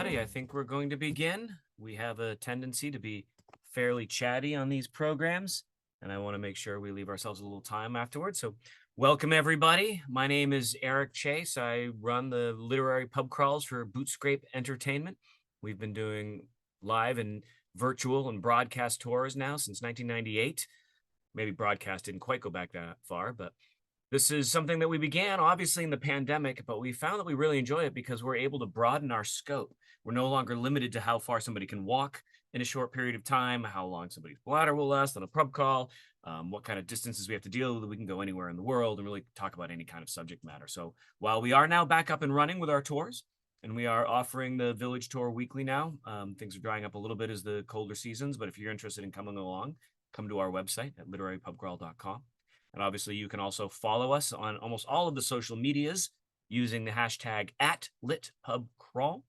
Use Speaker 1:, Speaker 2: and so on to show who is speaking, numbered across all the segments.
Speaker 1: everybody. I think we're going to begin. We have a tendency to be fairly chatty on these programs, and I want to make sure we leave ourselves a little time afterwards. So, welcome everybody. My name is Eric Chase. I run the literary pub crawls for Bootscrape Entertainment. We've been doing live and virtual and broadcast tours now since 1998. Maybe broadcast didn't quite go back that far, but this is something that we began obviously in the pandemic, but we found that we really enjoy it because we're able to broaden our scope. We're no longer limited to how far somebody can walk in a short period of time, how long somebody's bladder will last on a pub call, what kind of distances we have to deal with. We can go anywhere in the world and really talk about any kind of subject matter. So while we are now back up and running with our tours, and we are offering the village tour weekly now, things are drying up a little bit as the colder seasons, but if you're interested in coming along, come to our website at literarypubcrawl.com. And obviously, you can also follow us on almost all of the social medias using the hashtag @LitPubCrawl.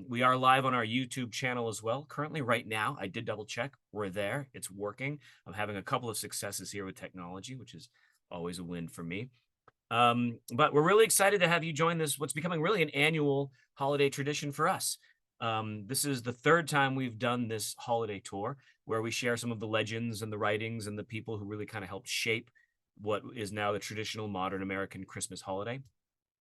Speaker 1: We are live on our YouTube channel as well. Currently, right now, I did double check. We're there. It's working. I'm having a couple of successes here with technology, which is always a win for me. But we're really excited to have you join this, what's becoming really an annual holiday tradition for us. This is the third time we've done this holiday tour where we share some of the legends and the writings and the people who really kind of helped shape what is now the traditional modern American Christmas holiday.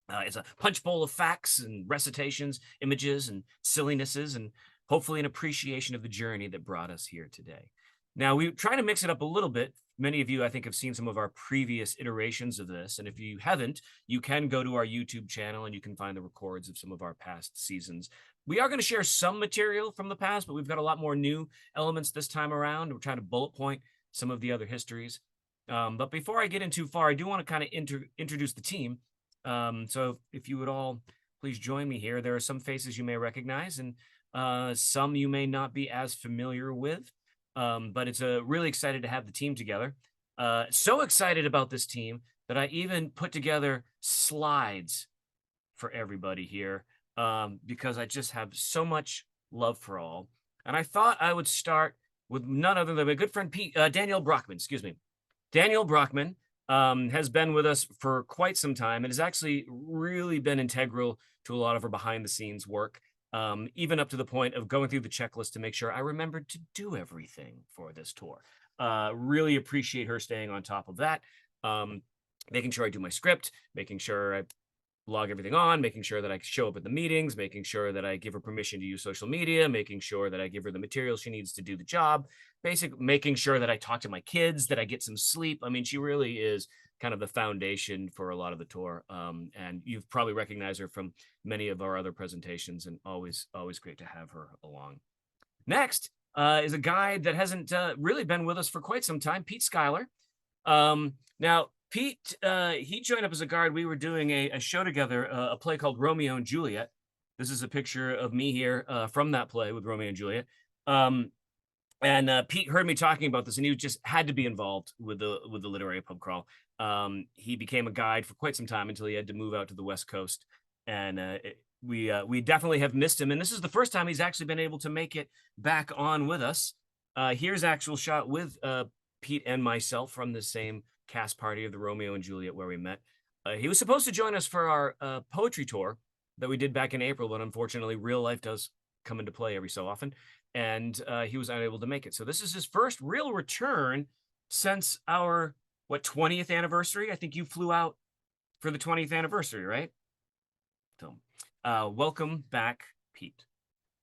Speaker 1: It's a punch bowl of facts and recitations, images and sillinesses, and hopefully an appreciation of the journey that brought us here today. Now, we try to mix it up a little bit. Many of you, I think, have seen some of our previous iterations of this. And if you haven't, you can go to our YouTube channel and you can find the records of some of our past seasons. We are going to share some material from the past, but we've got a lot more new elements this time around. We're trying to bullet point some of the other histories. But before I get in too far, I do want to kind of introduce the team. So if you would all please join me here. There are some faces you may recognize and some you may not be as familiar with. But it's really excited to have the team together. So excited about this team that I even put together slides for everybody here because I just have so much love for all. And I thought I would start with none other than my good friend Danielle Brockmann, excuse me. Danielle Brockmann has been with us for quite some time and has actually really been integral to a lot of our behind the scenes work. Even up to the point of going through the checklist to make sure I remembered to do everything for this tour. Really appreciate her staying on top of that, making sure I do my script, making sure I log everything on, making sure that I show up at the meetings, making sure that I give her permission to use social media, making sure that I give her the materials she needs to do the job, making sure that I talk to my kids, that I get some sleep. I mean, she really is kind of the foundation for a lot of the tour. And you've probably recognized her from many of our other presentations, and always great to have her along. Next is a guy that hasn't really been with us for quite some time, Pete Schuyler. Now, Pete, he joined up as a guard. We were doing a show together, a play called Romeo and Juliet. This is a picture of me here from that play with Romeo and Juliet. And Pete heard me talking about this, and he just had to be involved with the literary pub crawl. He became a guide for quite some time until he had to move out to the West Coast, and we definitely have missed him. And this is the first time he's actually been able to make it back on with us. Here's actual shot with Pete and myself from the same cast party of the Romeo and Juliet where we met. He was supposed to join us for our poetry tour that we did back in April, but unfortunately, real life does come into play every so often, and he was unable to make it. So this is his first real return since our 20th anniversary. I think you flew out for the 20th anniversary, right? So welcome back, Pete.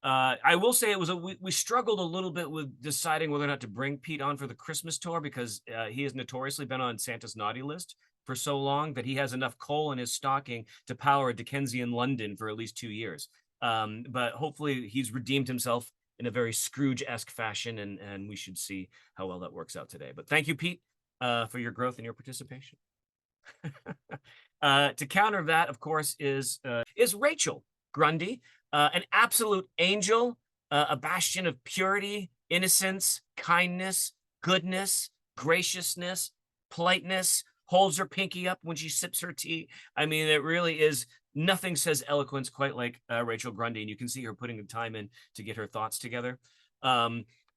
Speaker 1: I will say we struggled a little bit with deciding whether or not to bring Pete on for the Christmas tour because he has notoriously been on Santa's naughty list for so long that he has enough coal in his stocking to power a Dickensian London for at least 2 years. But hopefully he's redeemed himself in a very Scrooge-esque fashion, and we should see how well that works out today. But thank you, Pete, for your growth and your participation. To counter that, of course, is Rachel Grundy. An absolute angel, a bastion of purity, innocence, kindness, goodness, graciousness, politeness, holds her pinky up when she sips her tea. I mean, it really is, nothing says eloquence quite like Rachel Grundy, and you can see her putting the time in to get her thoughts together.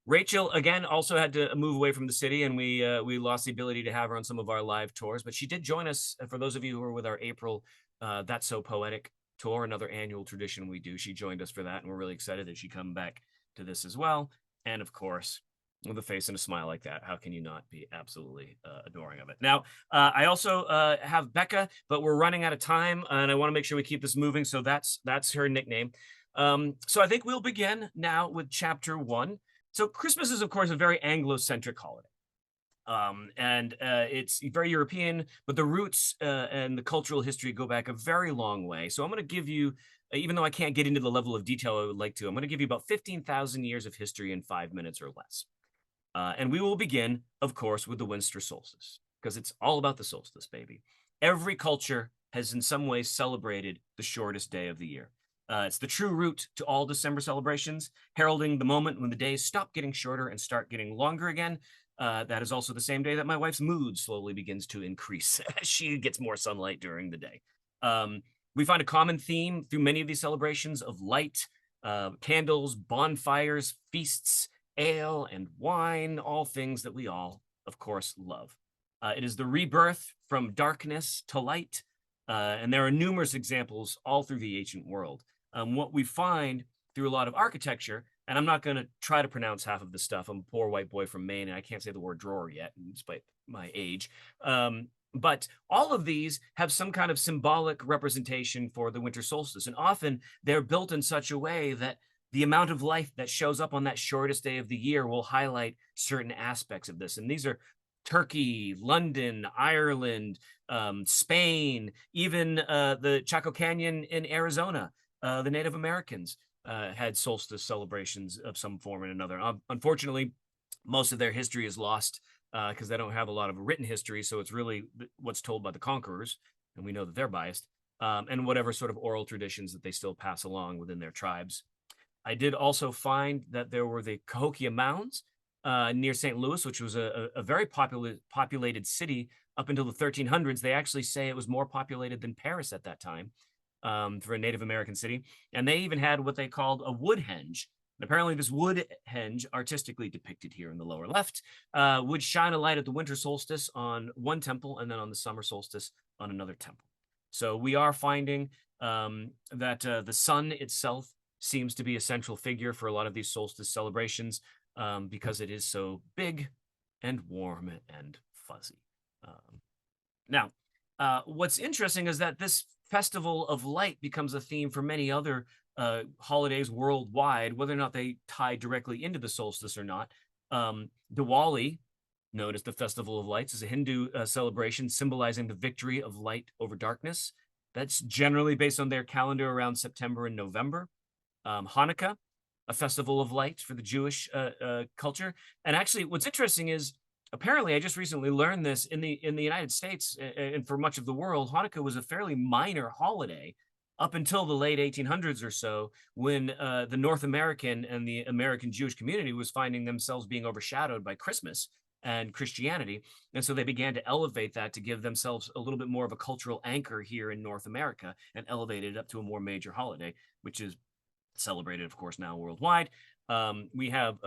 Speaker 1: Rachel, again, also had to move away from the city, and we lost the ability to have her on some of our live tours, but she did join us, for those of you who were with our April That's So Poetic tour, another annual tradition we do. She joined us for that, and we're really excited that she come back to this as well. And of course, with a face and a smile like that, how can you not be absolutely adoring of it? Now, I also have Becca, but we're running out of time, and I want to make sure we keep this moving. So that's her nickname. So I think we'll begin now with chapter 1. So Christmas is, of course, a very Anglo-centric holiday. And it's very European, but the roots and the cultural history go back a very long way. So I'm going to give you, even though I can't get into the level of detail I would like to, I'm going to give you about 15,000 years of history in 5 minutes or less. And we will begin, of course, with the winter solstice, because it's all about the solstice, baby. Every culture has in some ways celebrated the shortest day of the year. It's the true root to all December celebrations, heralding the moment when the days stop getting shorter and start getting longer again. That is also the same day that my wife's mood slowly begins to increase as she gets more sunlight during the day. We find a common theme through many of these celebrations of light, candles, bonfires, feasts, ale, and wine, all things that we all, of course, love. It is the rebirth from darkness to light, and there are numerous examples all through the ancient world. What we find through a lot of architecture, and I'm not going to try to pronounce half of the stuff. I'm a poor white boy from Maine, and I can't say the word drawer yet, despite my age. But all of these have some kind of symbolic representation for the winter solstice, and often they're built in such a way that the amount of light that shows up on that shortest day of the year will highlight certain aspects of this. And these are Turkey, London, Ireland, Spain, even the Chaco Canyon in Arizona. The Native Americans had solstice celebrations of some form or another. Unfortunately, most of their history is lost because they don't have a lot of written history. So it's really what's told by the conquerors, and we know that they're biased, and whatever sort of oral traditions that they still pass along within their tribes. I did also find that there were the Cahokia Mounds near St. Louis, which was a very populated city up until the 1300s. They actually say it was more populated than Paris at that time for a Native American city. And they even had what they called a wood henge. And apparently this wood henge, artistically depicted here in the lower left, would shine a light at the winter solstice on one temple and then on the summer solstice on another temple. So we are finding that the sun itself seems to be a central figure for a lot of these solstice celebrations because it is so big and warm and fuzzy. Now, what's interesting is that this festival of light becomes a theme for many other holidays worldwide, whether or not they tie directly into the solstice or not. Diwali, known as the Festival of Lights, is a Hindu celebration symbolizing the victory of light over darkness. That's generally based on their calendar around September and November. Hanukkah, a festival of light for the Jewish culture. And actually, what's interesting is, apparently, I just recently learned this in the United States and for much of the world, Hanukkah was a fairly minor holiday up until the late 1800s or so, when the North American and the American Jewish community was finding themselves being overshadowed by Christmas and Christianity. And so they began to elevate that to give themselves a little bit more of a cultural anchor here in North America and elevated it up to a more major holiday, which is celebrated, of course, now worldwide. We have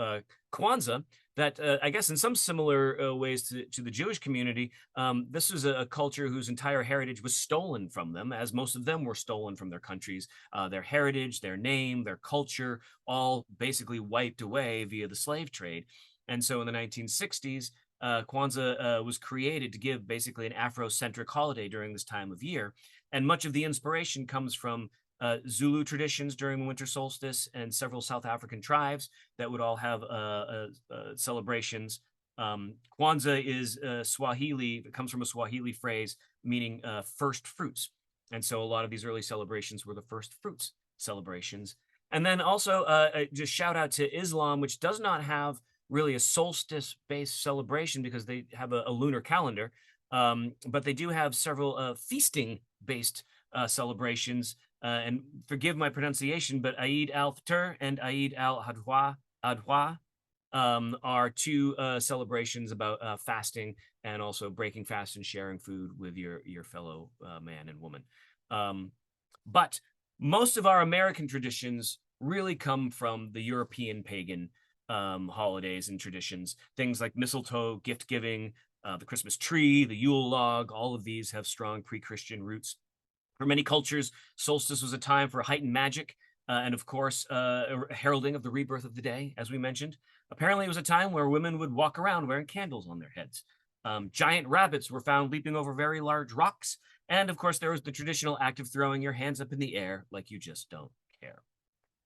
Speaker 1: Kwanzaa, that I guess in some similar ways to the Jewish community, this was a culture whose entire heritage was stolen from them, as most of them were stolen from their countries. Their heritage, their name, their culture, all basically wiped away via the slave trade. And so in the 1960s, Kwanzaa was created to give basically an Afrocentric holiday during this time of year. And much of the inspiration comes from Zulu traditions during the winter solstice and several South African tribes that would all have celebrations. Kwanzaa is Swahili. It comes from a Swahili phrase meaning first fruits. And so a lot of these early celebrations were the first fruits celebrations. And then also just shout out to Islam, which does not have really a solstice-based celebration because they have a lunar calendar, but they do have several feasting-based celebrations. And forgive my pronunciation, but Eid al-Fitr and Eid al-Adha are two celebrations about fasting and also breaking fast and sharing food with your fellow man and woman. But most of our American traditions really come from the European pagan holidays and traditions. Things like mistletoe, gift giving, the Christmas tree, the Yule log, all of these have strong pre-Christian roots. For many cultures, solstice was a time for heightened magic, and of course, a heralding of the rebirth of the day, as we mentioned. Apparently, it was a time where women would walk around wearing candles on their heads. Giant rabbits were found leaping over very large rocks, and of course, there was the traditional act of throwing your hands up in the air like you just don't care.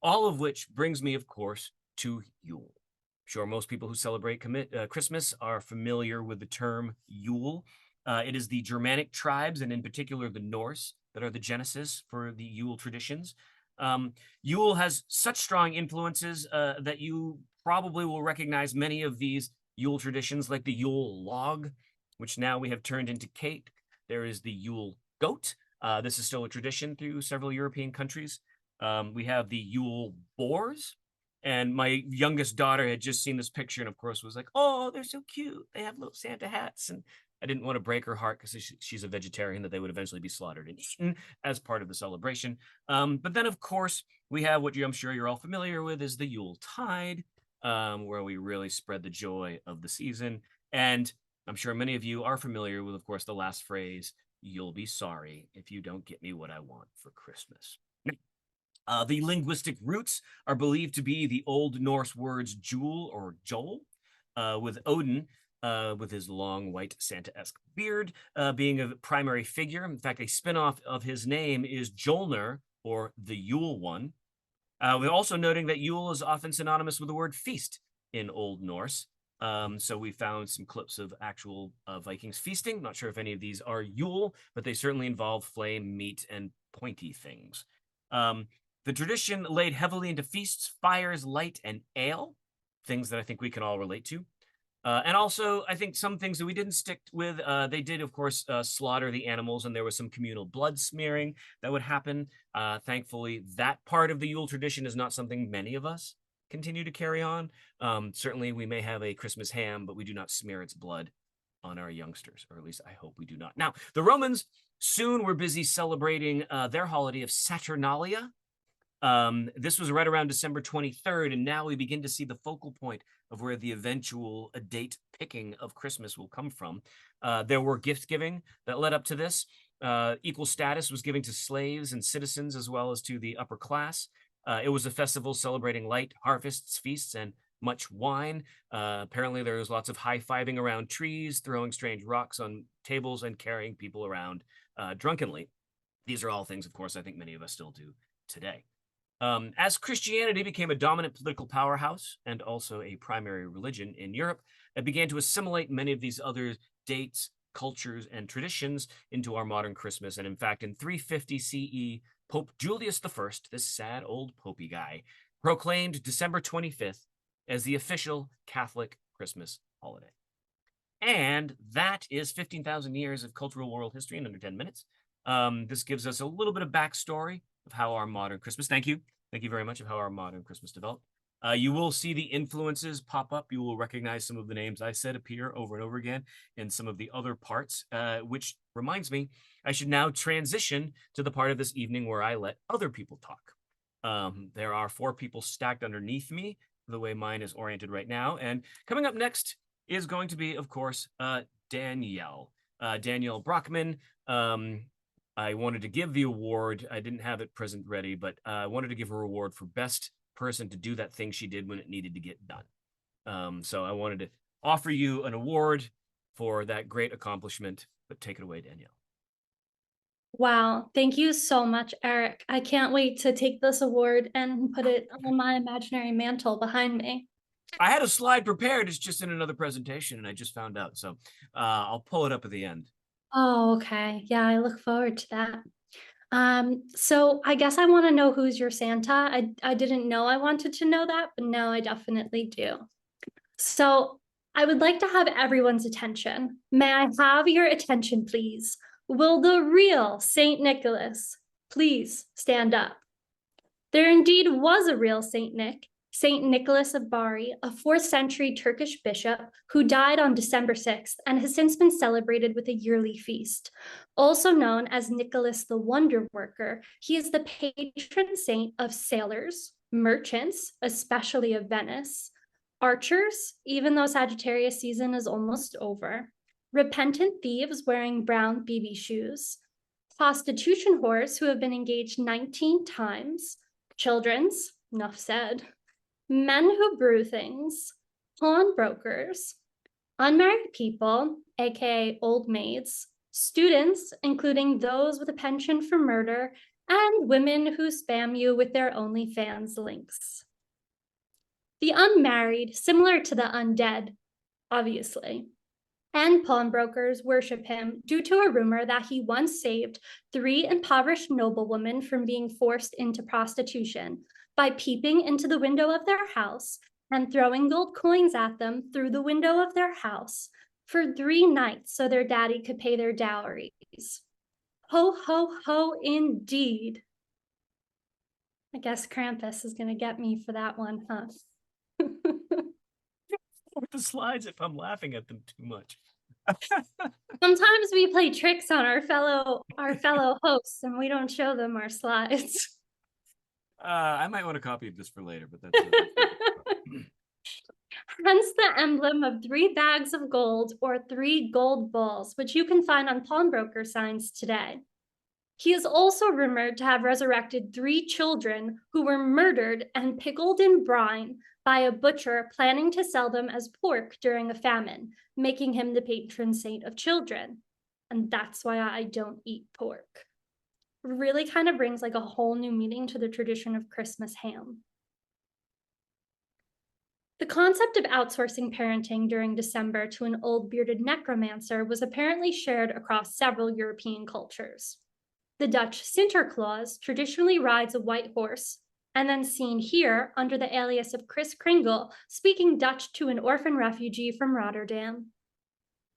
Speaker 1: All of which brings me, of course, to Yule. I'm sure most people who celebrate Christmas are familiar with the term Yule. It is the Germanic tribes, and in particular the Norse, that are the genesis for the Yule traditions. Yule has such strong influences that you probably will recognize many of these Yule traditions, like the Yule log, which now we have turned into cake. There is the Yule goat. This is still a tradition through several European countries. We have the Yule boars. And my youngest daughter had just seen this picture and, of course, was like, oh, they're so cute. They have little Santa hats. And I didn't want to break her heart because she's a vegetarian, that they would eventually be slaughtered and eaten as part of the celebration. But then, of course, we have what I'm sure you're all familiar with is the Yule tide, where we really spread the joy of the season. And I'm sure many of you are familiar with, of course, the last phrase, you'll be sorry if you don't get me what I want for Christmas. The linguistic roots are believed to be the Old Norse words Jule or Joel, with Odin, with his long white Santa-esque beard, being a primary figure. In fact, a spinoff of his name is Jolner, or the Yule One. We're also noting that Yule is often synonymous with the word feast in Old Norse. So we found some clips of actual Vikings feasting. Not sure if any of these are Yule, but they certainly involve flame, meat, and pointy things. The tradition laid heavily into feasts, fires, light, and ale, things that I think we can all relate to. And also, I think some things that we didn't stick with, they did, of course, slaughter the animals, and there was some communal blood smearing that would happen. Thankfully, that part of the Yule tradition is not something many of us continue to carry on. Certainly, we may have a Christmas ham, but we do not smear its blood on our youngsters, or at least I hope we do not. Now, the Romans soon were busy celebrating their holiday of Saturnalia. This was right around December 23rd, and now we begin to see the focal point of where the eventual date picking of Christmas will come from. There were gift giving that led up to this. Equal status was given to slaves and citizens as well as to the upper class. It was a festival celebrating light, harvests, feasts, and much wine. Apparently there was lots of high-fiving around trees, throwing strange rocks on tables, and carrying people around drunkenly. These are all things, of course, I think many of us still do today. As Christianity became a dominant political powerhouse and also a primary religion in Europe, it began to assimilate many of these other dates, cultures, and traditions into our modern Christmas. And in fact, in 350 CE, Pope Julius I, this sad old popey guy, proclaimed December 25th as the official Catholic Christmas holiday. And that is 15,000 years of cultural world history in under 10 minutes. This gives us a little bit of backstory of how our modern Christmas, thank you very much, of how our modern Christmas developed. You will see the influences pop up. You will recognize some of the names I said appear over and over again in some of the other parts, which reminds me, I should now transition to the part of this evening where I let other people talk. There are 4 people stacked underneath me, the way mine is oriented right now. And coming up next is going to be, of course, Danielle. Danielle Brockmann. I wanted to give the award. I didn't have it present ready, but I wanted to give her an award for best person to do that thing she did when it needed to get done. So I wanted to offer you an award for that great accomplishment, but take it away, Danielle.
Speaker 2: Wow, thank you so much, Eric. I can't wait to take this award and put it on my imaginary mantle behind me.
Speaker 1: I had a slide prepared. It's just in another presentation, and I just found out. So I'll pull it up at the end.
Speaker 2: Oh, okay. Yeah, I look forward to that. So I guess I want to know who's your Santa. I didn't know I wanted to know that, but now I definitely do. So I would like to have everyone's attention. May I have your attention, please? Will the real Saint Nicholas please stand up? There indeed was a real Saint Nick, Saint Nicholas of Bari, a 4th century Turkish bishop who died on December 6th and has since been celebrated with a yearly feast. Also known as Nicholas the Wonder Worker, he is the patron saint of sailors, merchants, especially of Venice, archers, even though Sagittarius season is almost over, repentant thieves wearing brown BB shoes, prostitution whores who have been engaged 19 times, children's, enough said, men who brew things, pawnbrokers, unmarried people, aka old maids, students, including those with a penchant for murder, and women who spam you with their OnlyFans links. The unmarried, similar to the undead, obviously, and pawnbrokers worship him due to a rumor that he once saved 3 impoverished noblewomen from being forced into prostitution by peeping into the window of their house and throwing gold coins at them through the window of their house for 3 nights so their daddy could pay their dowries. Ho, ho, ho, indeed. I guess Krampus is going to get me for that one, huh?
Speaker 1: With the slides if I'm laughing at them too much.
Speaker 2: Sometimes we play tricks on our fellow hosts and we don't show them our slides.
Speaker 1: I might want a copy of this for later, but that's it.
Speaker 2: Hence the emblem of 3 bags of gold or 3 gold balls, which you can find on pawnbroker signs today. He is also rumored to have resurrected 3 children who were murdered and pickled in brine by a butcher planning to sell them as pork during a famine, making him the patron saint of children. And that's why I don't eat pork. Really kind of brings like a whole new meaning to the tradition of Christmas ham. The concept of outsourcing parenting during December to an old bearded necromancer was apparently shared across several European cultures. The Dutch Sinterklaas traditionally rides a white horse, and then seen here under the alias of Kris Kringle, speaking Dutch to an orphan refugee from Rotterdam.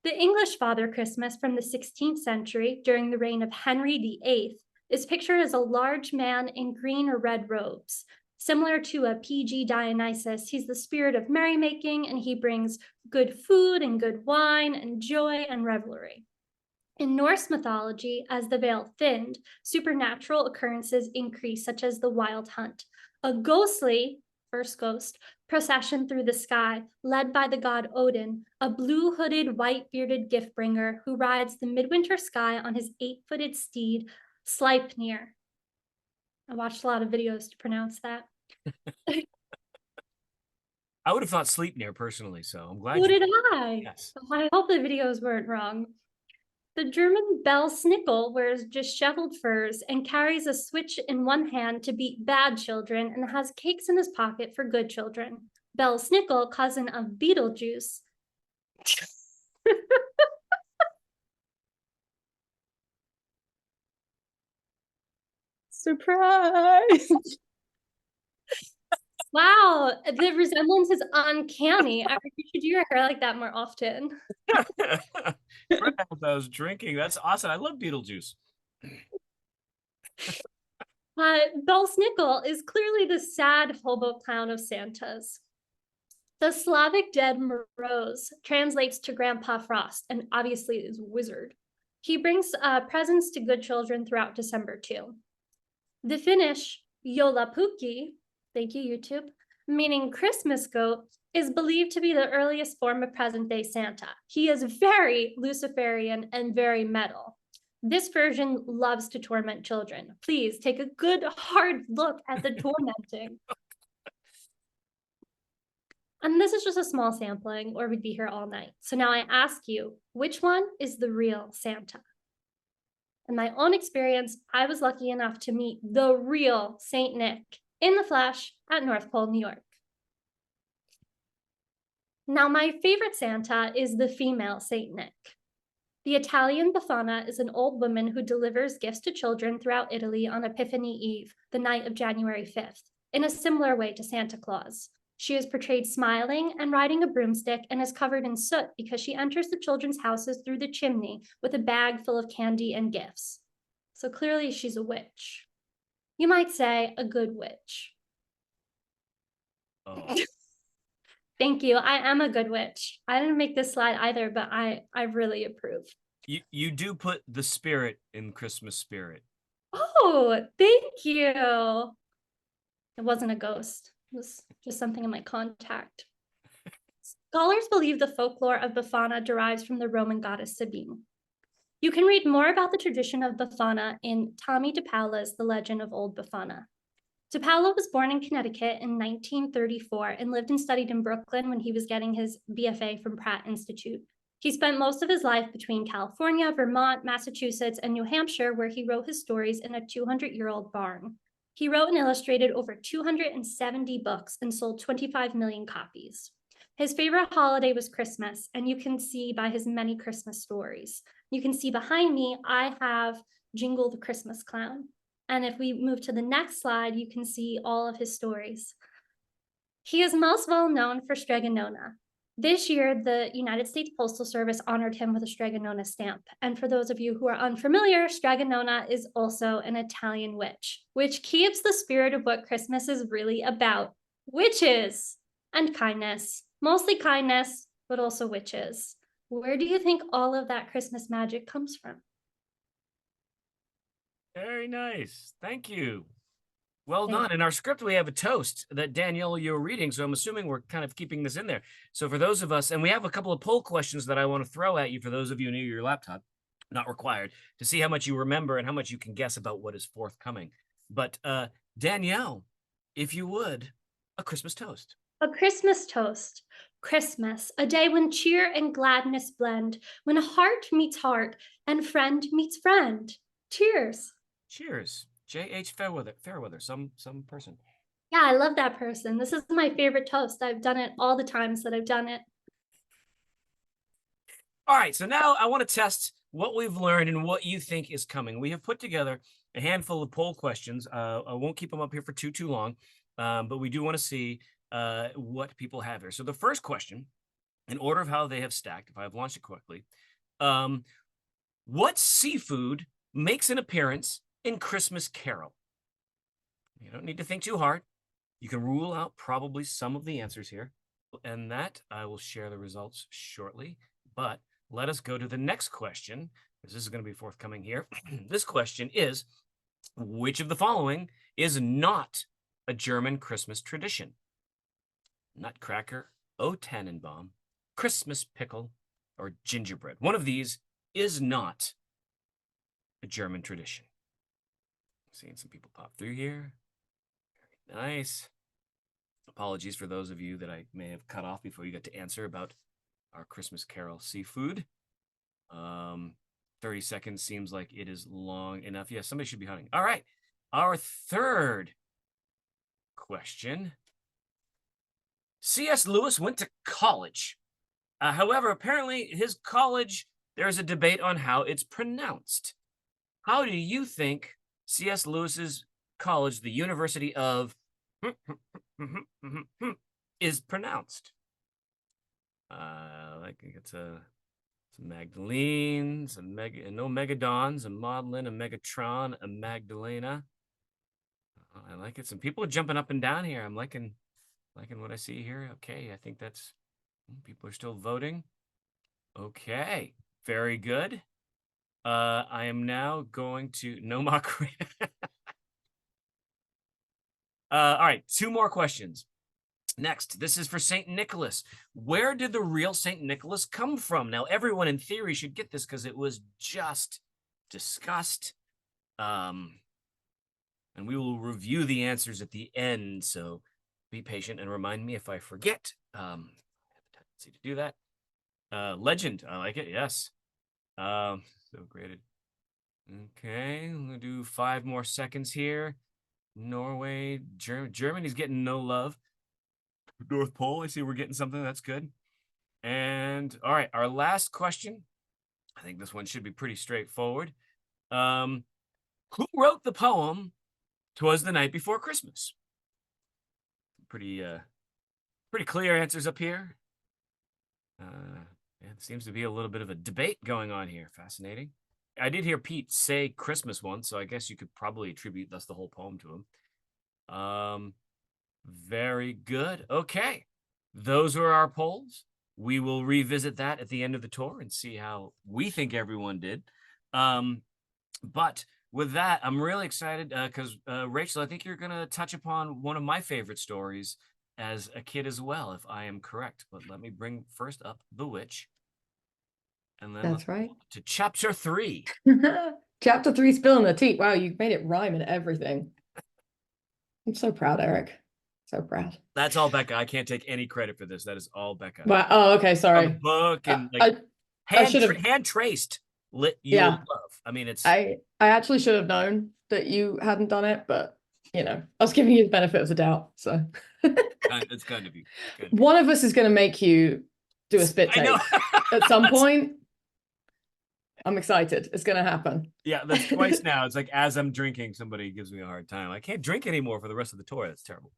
Speaker 2: The English Father Christmas from the 16th century, during the reign of Henry VIII, is pictured as a large man in green or red robes. Similar to a PG Dionysus, he's the spirit of merrymaking, and he brings good food and good wine and joy and revelry. In Norse mythology, as the veil thinned, supernatural occurrences increased, such as the Wild Hunt, a ghostly, first ghost, procession through the sky, led by the god Odin, a blue-hooded, white-bearded gift-bringer who rides the midwinter sky on his 8-footed steed, Sleipnir. I watched a lot of videos to pronounce that.
Speaker 1: I would have thought Sleipnir personally, so I'm glad.
Speaker 2: So did I.
Speaker 1: Yes.
Speaker 2: I hope the videos weren't wrong. The German Bell Snickle wears disheveled furs and carries a switch in one hand to beat bad children and has cakes in his pocket for good children. Bell Snickle, cousin of Beetlejuice. Surprise! Wow, the resemblance is uncanny. You should do your hair like that more often.
Speaker 1: I was drinking. That's awesome. I love Beetlejuice.
Speaker 2: Bell Snickle is clearly the sad hobo clown of Santas. The Slavic dead Moroz translates to Grandpa Frost and obviously is wizard. He brings presents to good children throughout December too. The Finnish Joulupukki, thank you, YouTube, meaning Christmas goat, is believed to be the earliest form of present-day Santa. He is very Luciferian and very metal. This version loves to torment children. Please take a good, hard look at the tormenting. And this is just a small sampling, or we'd be here all night. So now I ask you, which one is the real Santa? In my own experience, I was lucky enough to meet the real Saint Nick in the flesh at North Pole, New York. Now, my favorite Santa is the female Saint Nick. The Italian Befana is an old woman who delivers gifts to children throughout Italy on Epiphany Eve, the night of January 5th, in a similar way to Santa Claus. She is portrayed smiling and riding a broomstick and is covered in soot because she enters the children's houses through the chimney with a bag full of candy and gifts. So clearly she's a witch. You might say a good witch.
Speaker 1: Oh.
Speaker 2: Thank you. I am a good witch. I didn't make this slide either, but I really approve.
Speaker 1: You do put the spirit in Christmas spirit.
Speaker 2: Oh, thank you. It wasn't a ghost. It was just something in my contact. Scholars believe the folklore of Befana derives from the Roman goddess Sabine. You can read more about the tradition of Befana in Tommy DePaola's The Legend of Old Befana. DePaola was born in Connecticut in 1934 and lived and studied in Brooklyn when he was getting his BFA from Pratt Institute. He spent most of his life between California, Vermont, Massachusetts, and New Hampshire, where he wrote his stories in a 200-year-old barn. He wrote and illustrated over 270 books and sold 25 million copies. His favorite holiday was Christmas, and you can see by his many Christmas stories. You can see behind me, I have Jingle the Christmas Clown. And if we move to the next slide, you can see all of his stories. He is most well known for Stregonona. This year, the United States Postal Service honored him with a Stregonona stamp. And for those of you who are unfamiliar, Stregonona is also an Italian witch, which keeps the spirit of what Christmas is really about: witches and kindness, mostly kindness, but also witches. Where do you think all of that Christmas magic comes from?
Speaker 1: Very nice. Thank you. Well
Speaker 2: Thank
Speaker 1: done. In our script, we have a toast that Danielle, you're reading, so I'm assuming we're kind of keeping this in there. So for those of us, and we have a couple of poll questions that I want to throw at you for those of you new to your laptop, not required, to see how much you remember and how much you can guess about what is forthcoming. But Danielle, if you would, a Christmas toast.
Speaker 2: A Christmas toast. Christmas, a day when cheer and gladness blend, when heart meets heart and friend meets friend. Cheers.
Speaker 1: Cheers. J.H. Fairweather, some person.
Speaker 2: Yeah, I love that person. This is my favorite toast. I've done it all the times that I've done it.
Speaker 1: All right, so now I want to test what we've learned and what you think is coming. We have put together a handful of poll questions. I won't keep them up here for too long, but we do want to see what people have here. So the first question, in order of how they have stacked, if I've launched it quickly, what seafood makes an appearance in Christmas Carol? You don't need to think too hard. You can rule out probably some of the answers here. And that I will share the results shortly. But let us go to the next question, because this is going to be forthcoming here. This question is, which of the following is not a German Christmas tradition? Nutcracker, O Tannenbaum, Christmas pickle, or gingerbread. One of these is not a German tradition. Seeing some people pop through here. Very nice. Apologies for those of you that I may have cut off before you got to answer about our Christmas Carol seafood. 30 seconds seems like it is long enough. Yeah, somebody should be hunting. All right. Our third question. C.S. Lewis went to college. However, apparently his college, there's a debate on how it's pronounced. How do you think C.S. Lewis's college, the University of is pronounced? Like it's a Magdalene, no Megadons, a Maudlin, a Megatron, a Magdalena. I like it. Some people are jumping up and down here. I'm liking what I see here. Okay, I think that's people are still voting. Okay, very good. I am now going to no mockery. All right, two more questions. Next, this is for St. Nicholas. Where did the real St. Nicholas come from? Now, everyone in theory should get this because it was just discussed. And we will review the answers at the end, so be patient and remind me if I forget. I have a tendency to do that. Legend, I like it, yes. So graded. Okay, I'm gonna do 5 more seconds here. Norway, Germany's getting no love. North Pole, I see we're getting something, that's good. And all right, our last question. I think this one should be pretty straightforward. Who wrote the poem "'Twas the Night Before Christmas"? Pretty clear answers up here. It seems to be a little bit of a debate going on here. Fascinating. I did hear Pete say Christmas once, so I guess you could probably attribute thus the whole poem to him. Very good. Okay. Those are our polls. We will revisit that at the end of the tour and see how we think everyone did. But with that, I'm really excited because Rachel, I think you're going to touch upon one of my favorite stories as a kid as well, if I am correct. But let me bring first up The Witch. And then let's
Speaker 3: That's right.
Speaker 1: go to chapter 3.
Speaker 3: Chapter 3, spilling the tea. Wow, you made it rhyme and everything. I'm so proud, Eric. So proud.
Speaker 1: That's all Becca. I can't take any credit for this. That is all Becca.
Speaker 3: Wow. Oh, okay.
Speaker 1: From
Speaker 3: Sorry.
Speaker 1: the book and
Speaker 3: I should have.
Speaker 1: hand traced lit Yule
Speaker 3: Yeah.
Speaker 1: Love. I mean, it's
Speaker 3: I actually should have known that you hadn't done it, but I was giving you the benefit of the doubt. So
Speaker 1: it's going to be.
Speaker 3: One of us is going to make you do a spit
Speaker 1: I know.
Speaker 3: take at some point. I'm excited. It's going to happen.
Speaker 1: Yeah, that's twice now. It's like as I'm drinking, somebody gives me a hard time. I can't drink anymore for the rest of the tour. That's terrible.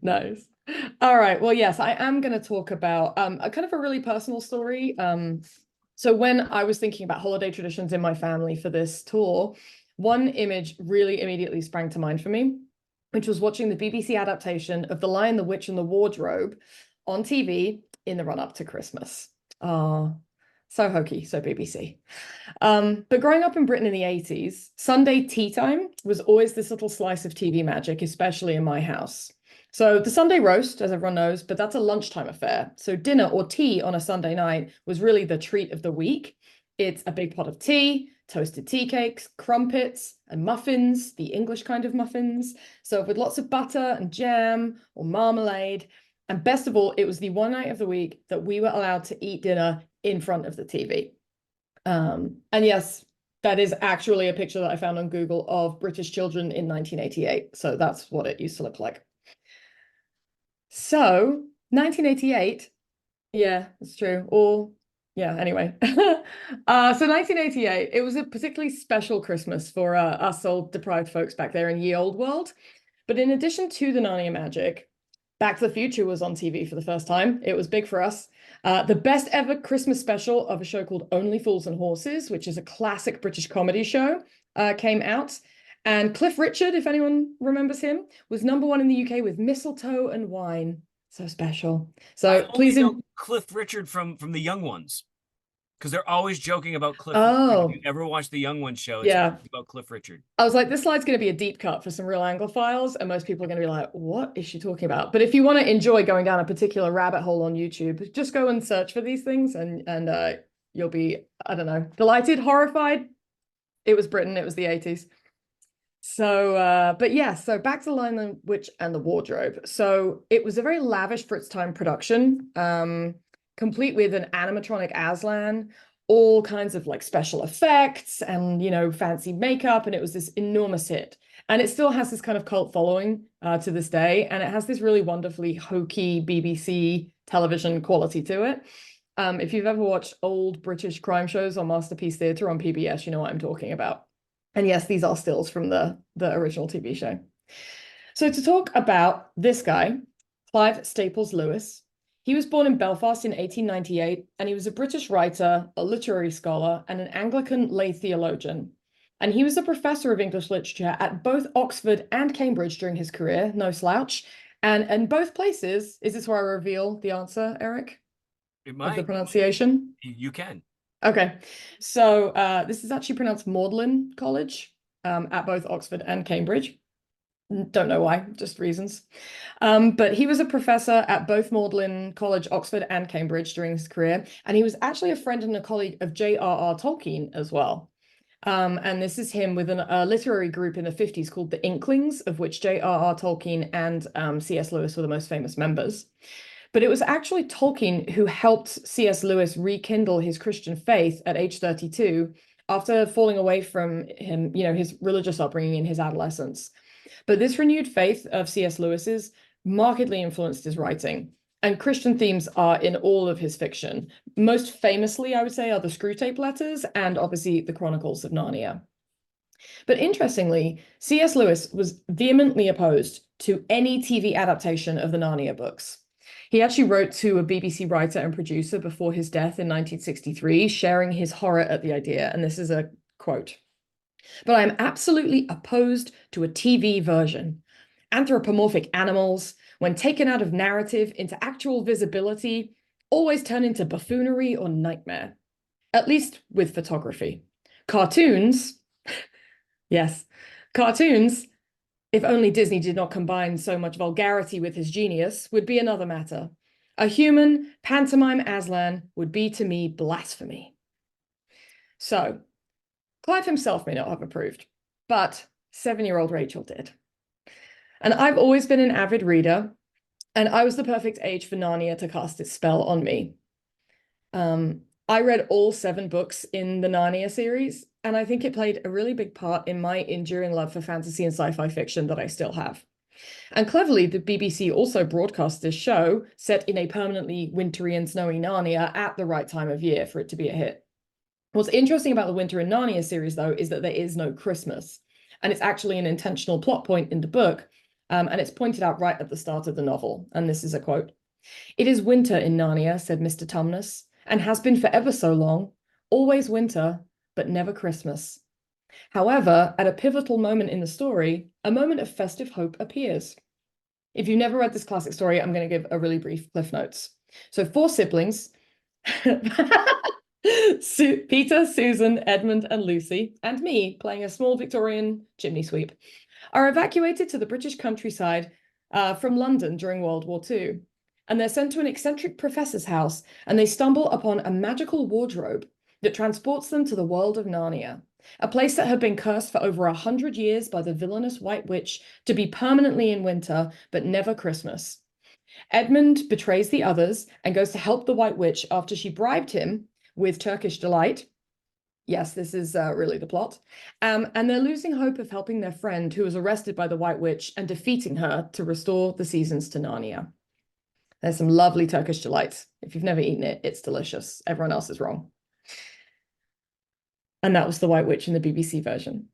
Speaker 3: Nice. All right. Well, yes, I am going to talk about a kind of a really personal story. So when I was thinking about holiday traditions in my family for this tour, one image really immediately sprang to mind for me, which was watching the BBC adaptation of The Lion, the Witch, and the Wardrobe on TV in the run-up to Christmas. So hokey, so BBC. But growing up in Britain in the 80s, Sunday tea time was always this little slice of TV magic, especially in my house. So the Sunday roast, as everyone knows, but that's a lunchtime affair. So dinner or tea on a Sunday night was really the treat of the week. It's a big pot of tea, toasted tea cakes, crumpets, and muffins, the English kind of muffins, served with lots of butter and jam or marmalade. And best of all, it was the one night of the week that we were allowed to eat dinner in front of the TV. And yes, that is actually a picture that I found on Google of British children in 1988. So that's what it used to look like. So 1988, yeah, it's true. Or yeah, anyway. So 1988, it was a particularly special Christmas for us old deprived folks back there in ye old world. But in addition to the Narnia magic, Back to the Future was on TV for the first time. It was big for us. The best ever Christmas special of a show called Only Fools and Horses, which is a classic British comedy show, came out. And Cliff Richard, if anyone remembers him, was #1 in the UK with Mistletoe and Wine. So special. So please
Speaker 1: know Cliff Richard from the Young Ones, because they're always joking about Cliff.
Speaker 3: Oh,
Speaker 1: if you ever watch the Young Ones show,
Speaker 3: it's
Speaker 1: about Cliff Richard.
Speaker 3: I was like, this slide's going to be a deep cut for some real Anglophiles, and most people are going to be like, what is she talking about? But if you want to enjoy going down a particular rabbit hole on YouTube, just go and search for these things, and you'll be, I don't know, delighted, horrified. It was Britain. It was the 80s. So, but yeah, so back to The Lion, the Witch, and the Wardrobe. So it was a very lavish for its time production, complete with an animatronic Aslan, all kinds of like special effects and, fancy makeup. And it was this enormous hit. And it still has this kind of cult following to this day. And it has this really wonderfully hokey BBC television quality to it. If you've ever watched old British crime shows on Masterpiece Theatre on PBS, you know what I'm talking about. And yes, these are stills from the original TV show. So to talk about this guy, Clive Staples Lewis, he was born in Belfast in 1898, and he was a British writer, a literary scholar, and an Anglican lay theologian. And he was a professor of English literature at both Oxford and Cambridge during his career, no slouch. And in both places, is this where I reveal the answer, Eric?
Speaker 1: It might.
Speaker 3: Of the pronunciation?
Speaker 1: You can.
Speaker 3: Okay, so this is actually pronounced Magdalen College at both Oxford and Cambridge. Don't know why, just reasons. But he was a professor at both Magdalen College, Oxford, and Cambridge during his career. And he was actually a friend and a colleague of J.R.R. Tolkien as well. And this is him with a literary group in the 50s called the Inklings, of which J.R.R. Tolkien and C.S. Lewis were the most famous members. But it was actually Tolkien who helped C.S. Lewis rekindle his Christian faith at age 32 after falling away from him, his religious upbringing in his adolescence. But this renewed faith of C.S. Lewis's markedly influenced his writing. And Christian themes are in all of his fiction. Most famously, I would say, are the Screwtape Letters and obviously the Chronicles of Narnia. But interestingly, C.S. Lewis was vehemently opposed to any TV adaptation of the Narnia books. He actually wrote to a BBC writer and producer before his death in 1963, sharing his horror at the idea. And this is a quote. "But I am absolutely opposed to a TV version. Anthropomorphic animals, when taken out of narrative into actual visibility, always turn into buffoonery or nightmare. At least with photography. Cartoons, yes, cartoons, if only Disney did not combine so much vulgarity with his genius, would be another matter. A human pantomime Aslan would be to me blasphemy. So, Clive himself may not have approved, but 7-year-old Rachel did. And I've always been an avid reader, and I was the perfect age for Narnia to cast its spell on me. I read all 7 books in the Narnia series, and I think it played a really big part in my enduring love for fantasy and sci-fi fiction that I still have. And cleverly, the BBC also broadcast this show set in a permanently wintry and snowy Narnia at the right time of year for it to be a hit. What's interesting about the Winter in Narnia series, though, is that there is no Christmas. And it's actually an intentional plot point in the book. And it's pointed out right at the start of the novel. And this is a quote. "It is winter in Narnia," said Mr. Tumnus, "and has been for ever so long. Always winter, but never Christmas. However, at a pivotal moment in the story, a moment of festive hope appears." If you've never read this classic story, I'm going to give a really brief cliff notes. So 4 siblings, Peter, Susan, Edmund, and Lucy, and me, playing a small Victorian chimney sweep, are evacuated to the British countryside from London during World War II. And they're sent to an eccentric professor's house, and they stumble upon a magical wardrobe that transports them to the world of Narnia, a place that had been cursed for over 100 years by the villainous White Witch to be permanently in winter, but never Christmas. Edmund betrays the others and goes to help the White Witch after she bribed him with Turkish delight. Yes, this is really the plot. And they're losing hope of helping their friend who was arrested by the White Witch and defeating her to restore the seasons to Narnia. There's some lovely Turkish delights. If you've never eaten it, it's delicious. Everyone else is wrong. And that was the White Witch in the BBC version.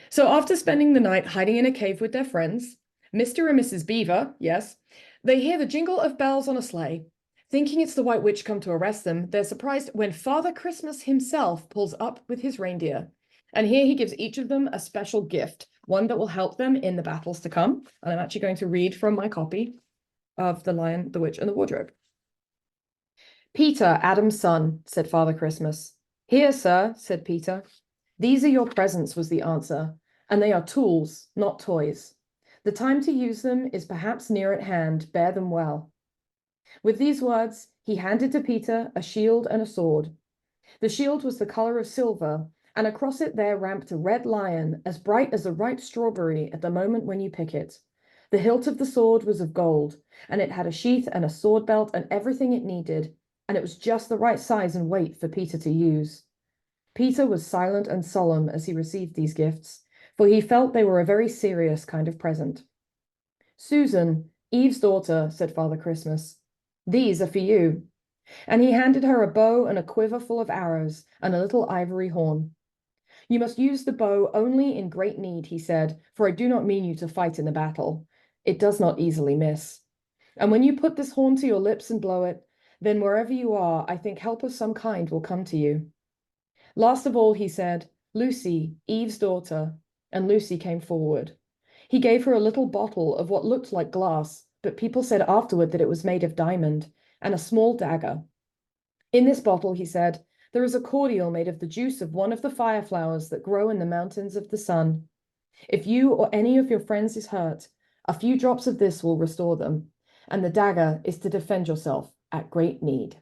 Speaker 3: So after spending the night hiding in a cave with their friends, Mr. and Mrs. Beaver, yes, they hear the jingle of bells on a sleigh. Thinking it's the White Witch come to arrest them, they're surprised when Father Christmas himself pulls up with his reindeer. And here he gives each of them a special gift, one that will help them in the battles to come. And I'm actually going to read from my copy of The Lion, the Witch, and the Wardrobe. "Peter, Adam's son," said Father Christmas. "Here, sir," said Peter. "These are your presents," was the answer, "and they are tools, not toys. The time to use them is perhaps near at hand. Bear them well." With these words, he handed to Peter a shield and a sword. The shield was the color of silver, and across it there ramped a red lion, as bright as a ripe strawberry at the moment when you pick it. The hilt of the sword was of gold, and it had a sheath and a sword belt and everything it needed, and it was just the right size and weight for Peter to use. Peter was silent and solemn as he received these gifts, for he felt they were a very serious kind of present. "Susan, Eve's daughter," said Father Christmas, "these are for you." And he handed her a bow and a quiver full of arrows and a little ivory horn. "You must use the bow only in great need," he said, "for I do not mean you to fight in the battle. It does not easily miss. And when you put this horn to your lips and blow it, then wherever you are, I think help of some kind will come to you." Last of all, he said, "Lucy, Eve's daughter," and Lucy came forward. He gave her a little bottle of what looked like glass, but people said afterward that it was made of diamond, and a small dagger. "In this bottle," he said, "there is a cordial made of the juice of one of the fire flowers that grow in the mountains of the sun. If you or any of your friends is hurt, a few drops of this will restore them, and the dagger is to defend yourself at great need."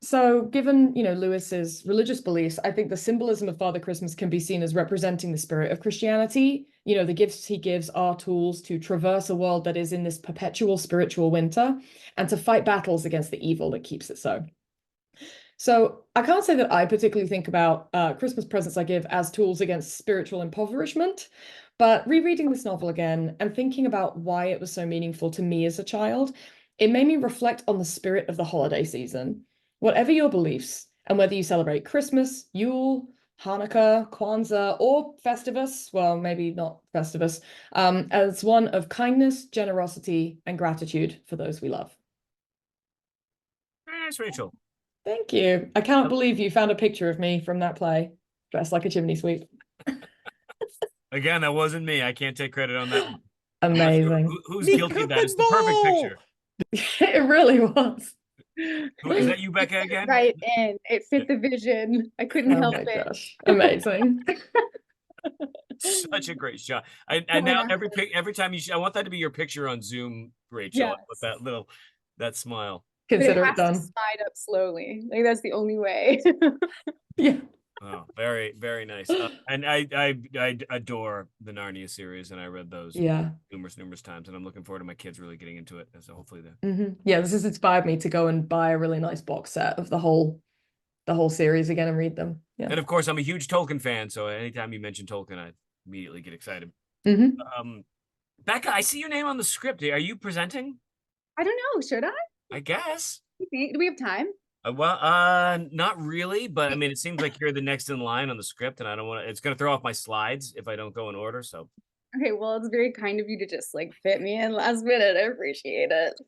Speaker 3: So given, Lewis's religious beliefs, I think the symbolism of Father Christmas can be seen as representing the spirit of Christianity. The gifts he gives are tools to traverse a world that is in this perpetual spiritual winter and to fight battles against the evil that keeps it so. So I can't say that I particularly think about Christmas presents I give as tools against spiritual impoverishment, but rereading this novel again and thinking about why it was so meaningful to me as a child, it made me reflect on the spirit of the holiday season. Whatever your beliefs, and whether you celebrate Christmas, Yule, Hanukkah, Kwanzaa, or Festivus, well, maybe not Festivus, as one of kindness, generosity, and gratitude for those we love.
Speaker 1: Very nice, Rachel.
Speaker 3: Thank you. I can't believe you found a picture of me from that play, dressed like a chimney sweep.
Speaker 1: Again, that wasn't me. I can't take credit on that one.
Speaker 3: Amazing.
Speaker 1: Who's guilty of that? It's the perfect picture.
Speaker 3: It really was.
Speaker 1: Is that you, Becca, again?
Speaker 4: Right in. It fit the vision. I couldn't help
Speaker 3: Oh my
Speaker 4: it.
Speaker 3: gosh. Amazing.
Speaker 1: Such a great shot. I now every time I want that to be your picture on Zoom, Rachel.
Speaker 4: Yes.
Speaker 1: With that little That smile.
Speaker 4: But it
Speaker 3: Consider
Speaker 4: has
Speaker 3: it
Speaker 4: to
Speaker 3: done.
Speaker 4: slide up slowly. Like that's the only way.
Speaker 3: Yeah.
Speaker 1: Oh, very, very nice. And I adore the Narnia series, and I read those
Speaker 3: Yeah.
Speaker 1: numerous times, and I'm looking forward to my kids really getting into it. So hopefully they.
Speaker 3: Yeah, this has inspired me to go and buy a really nice box set of the whole series again and read them. Yeah.
Speaker 1: And of course, I'm a huge Tolkien fan, so anytime you mention Tolkien, I immediately get excited. Becca, I see your name on the script. Are you presenting?
Speaker 4: I don't know. Should I?
Speaker 1: I guess.
Speaker 4: Do we have time?
Speaker 1: Not really, but I mean, it seems like you're the next in line on the script, and I don't want to. It's going to throw off my slides if I don't go in order. So.
Speaker 4: Okay, well, it's very kind of you to just like fit me in last minute. I appreciate it.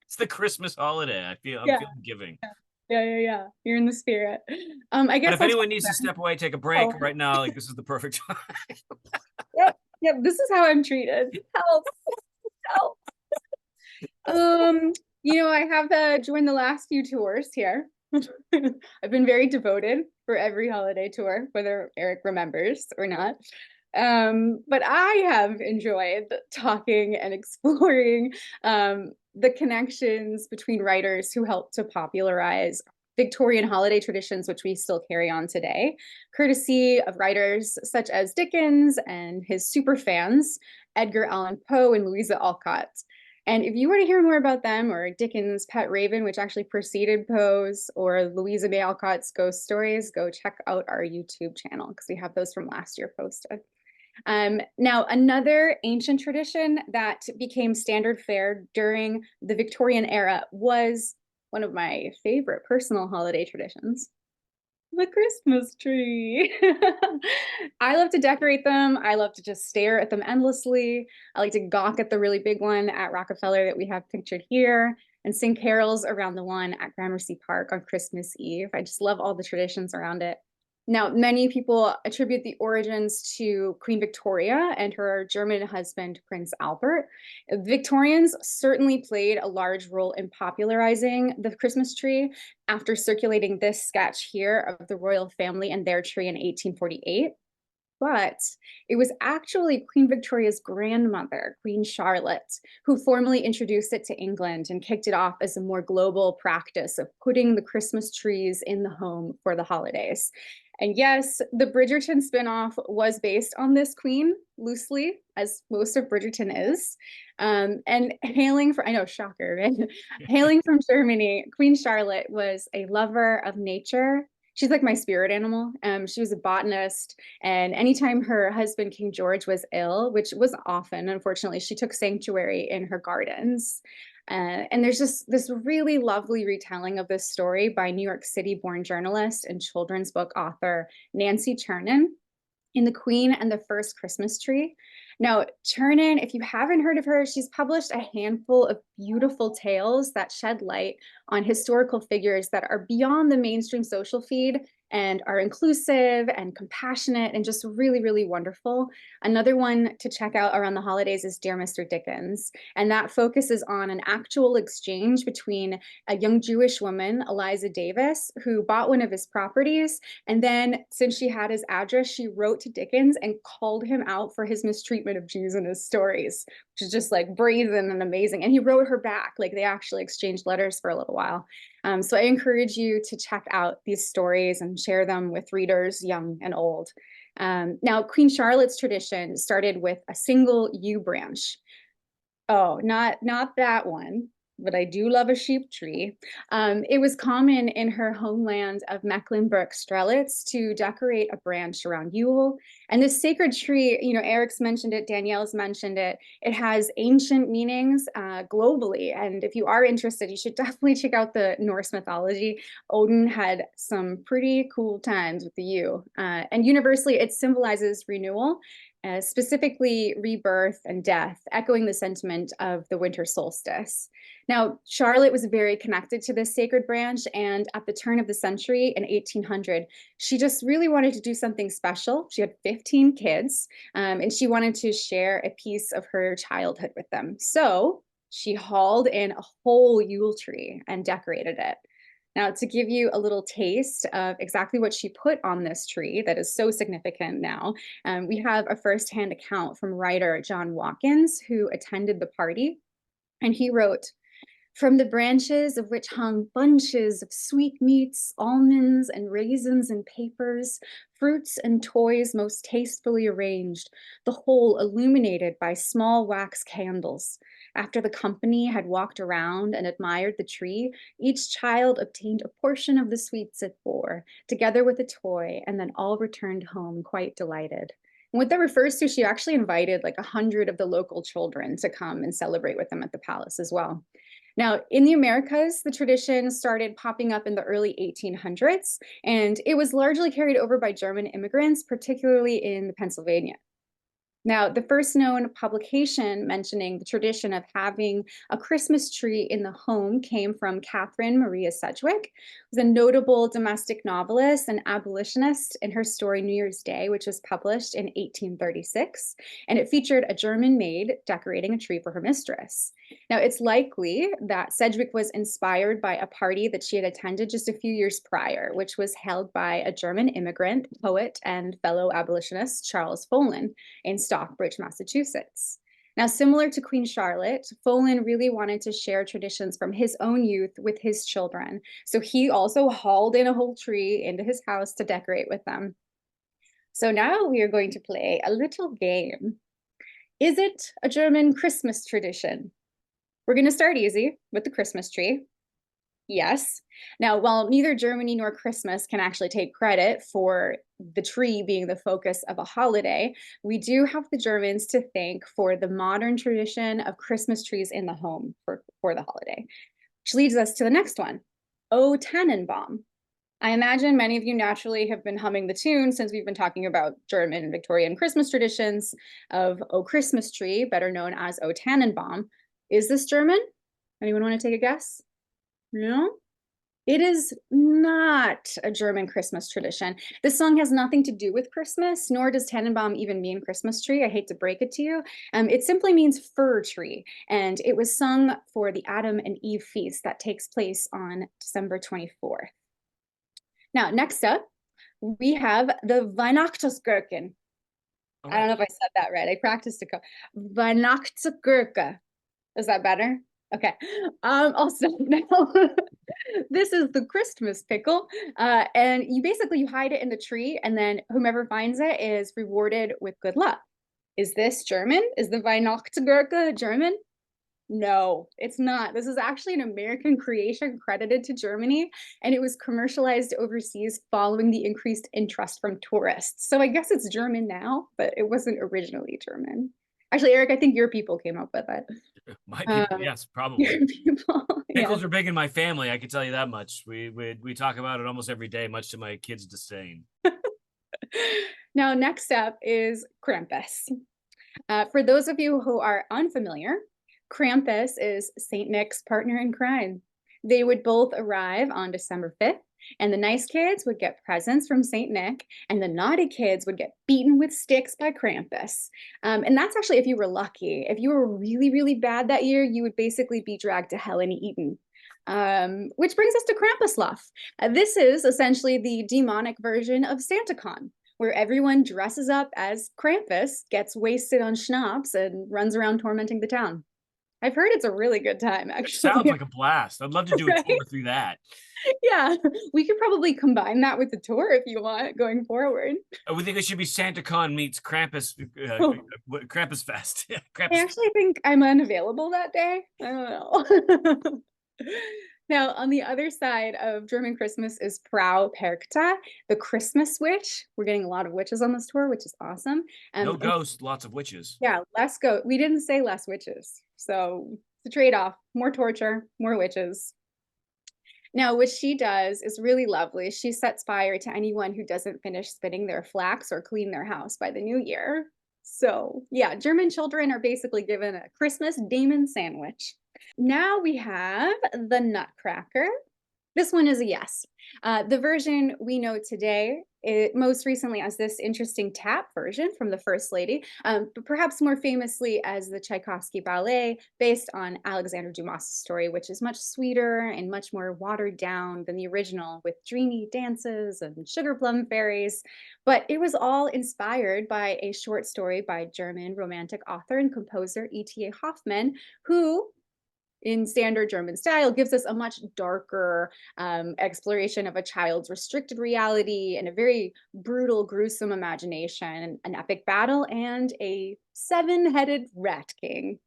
Speaker 1: It's the Christmas holiday. I'm feeling giving.
Speaker 4: Yeah. You're in the spirit. I guess
Speaker 1: But if anyone needs to step away, take a break right now, like this is the perfect time.
Speaker 4: Yep, this is how I'm treated. Help. I have joined the last few tours here. I've been very devoted for every holiday tour, whether Eric remembers or not. But I have enjoyed talking and exploring the connections between writers who helped to popularize Victorian holiday traditions, which we still carry on today, courtesy of writers such as Dickens and his super fans, Edgar Allan Poe and Louisa Alcott. And if you want to hear more about them, or Dickens' Pet Raven, which actually preceded Poe's, or Louisa May Alcott's Ghost Stories, go check out our YouTube channel because we have those from last year posted. Now, another ancient tradition that became standard fare during the Victorian era was one of my favorite personal holiday traditions, the Christmas tree. I love to decorate them. I love to just stare at them endlessly. I like to gawk at the really big one at Rockefeller that we have pictured here and sing carols around the one at Gramercy Park on Christmas Eve. I just love all the traditions around it. Now, many people attribute the origins to Queen Victoria and her German husband, Prince Albert. Victorians certainly played a large role in popularizing the Christmas tree after circulating this sketch here of the royal family and their tree in 1848. But it was actually Queen Victoria's grandmother, Queen Charlotte, who formally introduced it to England and kicked it off as a more global practice of putting the Christmas trees in the home for the holidays. And yes, the Bridgerton spinoff was based on this queen, loosely, as most of Bridgerton is. And hailing from, I know, shocker, right? Hailing from Germany, Queen Charlotte was a lover of nature. She's like my spirit animal. She was a botanist, and anytime her husband, King George, was ill, which was often, unfortunately, she took sanctuary in her gardens. And there's just this really lovely retelling of this story by New York City-born journalist and children's book author Nancy Chernin in The Queen and the First Christmas Tree. Now, Chernin, if you haven't heard of her, she's published a handful of beautiful tales that shed light on historical figures that are beyond the mainstream social feed and are inclusive and compassionate and just really, really wonderful. Another one to check out around the holidays is Dear Mr. Dickens, and that focuses on an actual exchange between a young Jewish woman, Eliza Davis, who bought one of his properties, and then since she had his address, she wrote to Dickens and called him out for his mistreatment of Jews in his stories, which is just like brazen and amazing. And he wrote her back, like they actually exchanged letters for a little while. So I encourage you to check out these stories and share them with readers, young and old. Now, Queen Charlotte's tradition started with a single yew branch. Oh, not that one, but I do love a sheep tree. It was common in her homeland of Mecklenburg-Strelitz to decorate a branch around Yule. And this sacred tree, Eric's mentioned it, Danielle's mentioned it. It has ancient meanings globally. And if you are interested, you should definitely check out the Norse mythology. Odin had some pretty cool times with the yew. And universally, it symbolizes renewal, specifically rebirth and death, echoing the sentiment of the winter solstice. Now, Charlotte was very connected to this sacred branch, and at the turn of the century in 1800, she just really wanted to do something special. She had 15 kids, and she wanted to share a piece of her childhood with them. So she hauled in a whole Yule tree and decorated it. Now, to give you a little taste of exactly what she put on this tree that is so significant now, we have a firsthand account from writer John Watkins, who attended the party. And he wrote, from the branches of which hung bunches of sweetmeats, almonds, and raisins and papers, fruits and toys most tastefully arranged, the whole illuminated by small wax candles. After the company had walked around and admired the tree, each child obtained a portion of the sweets it bore, together with a toy, and then all returned home quite delighted. And what that refers to, she actually invited like 100 of the local children to come and celebrate with them at the palace as well. Now, in the Americas, the tradition started popping up in the early 1800s, and it was largely carried over by German immigrants, particularly in Pennsylvania. Now, the first known publication mentioning the tradition of having a Christmas tree in the home came from Catherine Maria Sedgwick, who's a notable domestic novelist and abolitionist in her story New Year's Day, which was published in 1836. And it featured a German maid decorating a tree for her mistress. Now, it's likely that Sedgwick was inspired by a party that she had attended just a few years prior, which was held by a German immigrant, poet, and fellow abolitionist Charles Follen in Stockbridge, Massachusetts. Now, similar to Queen Charlotte, Follen really wanted to share traditions from his own youth with his children. So he also hauled in a whole tree into his house to decorate with them. So now we are going to play a little game. Is it a German Christmas tradition? We're going to start easy with the Christmas tree. Yes. Now, while neither Germany nor Christmas can actually take credit for the tree being the focus of a holiday, we do have the Germans to thank for the modern tradition of Christmas trees in the home for the holiday. Which leads us to the next one, O Tannenbaum. I imagine many of you naturally have been humming the tune since we've been talking about German and Victorian Christmas traditions of O Christmas Tree, better known as O Tannenbaum. Is this German? Anyone want to take a guess? No? It is not a German Christmas tradition. This song has nothing to do with Christmas, nor does Tannenbaum even mean Christmas tree. I hate to break it to you. It simply means fir tree, and it was sung for the Adam and Eve feast that takes place on December 24th. Now, next up, we have the Weihnachtsgurken. I don't know if I said that right. I practiced a couple. Weihnachtsgurke. Is that better? Okay. Also, now this is the Christmas pickle, and you hide it in the tree, and then whomever finds it is rewarded with good luck. Is this German? Is the Weihnachtsgurke German? No, it's not. This is actually an American creation credited to Germany, and it was commercialized overseas following the increased interest from tourists. So I guess it's German now, but it wasn't originally German. Actually, Eric, I think your people came up with it.
Speaker 1: My people, yes, probably.
Speaker 4: Your people,
Speaker 1: Pickles
Speaker 4: yeah.
Speaker 1: are big in my family. I can tell you that much. We talk about it almost every day, much to my kids' disdain.
Speaker 4: Now, next up is Krampus. For those of you who are unfamiliar, Krampus is Saint Nick's partner in crime. They would both arrive on December 5th, and the nice kids would get presents from Saint Nick, and the naughty kids would get beaten with sticks by Krampus. And that's actually if you were lucky. If you were really, really bad that year, you would basically be dragged to hell and eaten. Which brings us to Krampuslauf. This is essentially the demonic version of SantaCon, where everyone dresses up as Krampus, gets wasted on schnapps, and runs around tormenting the town. I've heard it's a really good time, actually.
Speaker 1: Sounds like a blast. I'd love to do a
Speaker 4: Right?
Speaker 1: tour through that.
Speaker 4: Yeah, we could probably combine that with the tour if you want going forward.
Speaker 1: We think it should be SantaCon meets Krampus, Krampus Fest. Krampus.
Speaker 4: I actually think I'm unavailable that day. I don't know. Now, on the other side of German Christmas is Frau Perkta, the Christmas witch. We're getting a lot of witches on this tour, which is awesome.
Speaker 1: No ghosts, lots of witches.
Speaker 4: Yeah, less go. We didn't say less witches. So it's a trade-off. More torture, more witches. Now, what she does is really lovely. She sets fire to anyone who doesn't finish spinning their flax or clean their house by the new year. So yeah, German children are basically given a Christmas demon sandwich. Now we have the Nutcracker. This one is a yes. The version we know today, most recently as this interesting tap version from the First Lady, but perhaps more famously as the Tchaikovsky ballet based on Alexander Dumas' story, which is much sweeter and much more watered down than the original with dreamy dances and sugar plum fairies. But it was all inspired by a short story by German romantic author and composer E.T.A. Hoffmann, who in standard German style, gives us a much darker exploration of a child's restricted reality and a very brutal, gruesome imagination, an epic battle, and a 7-headed rat king.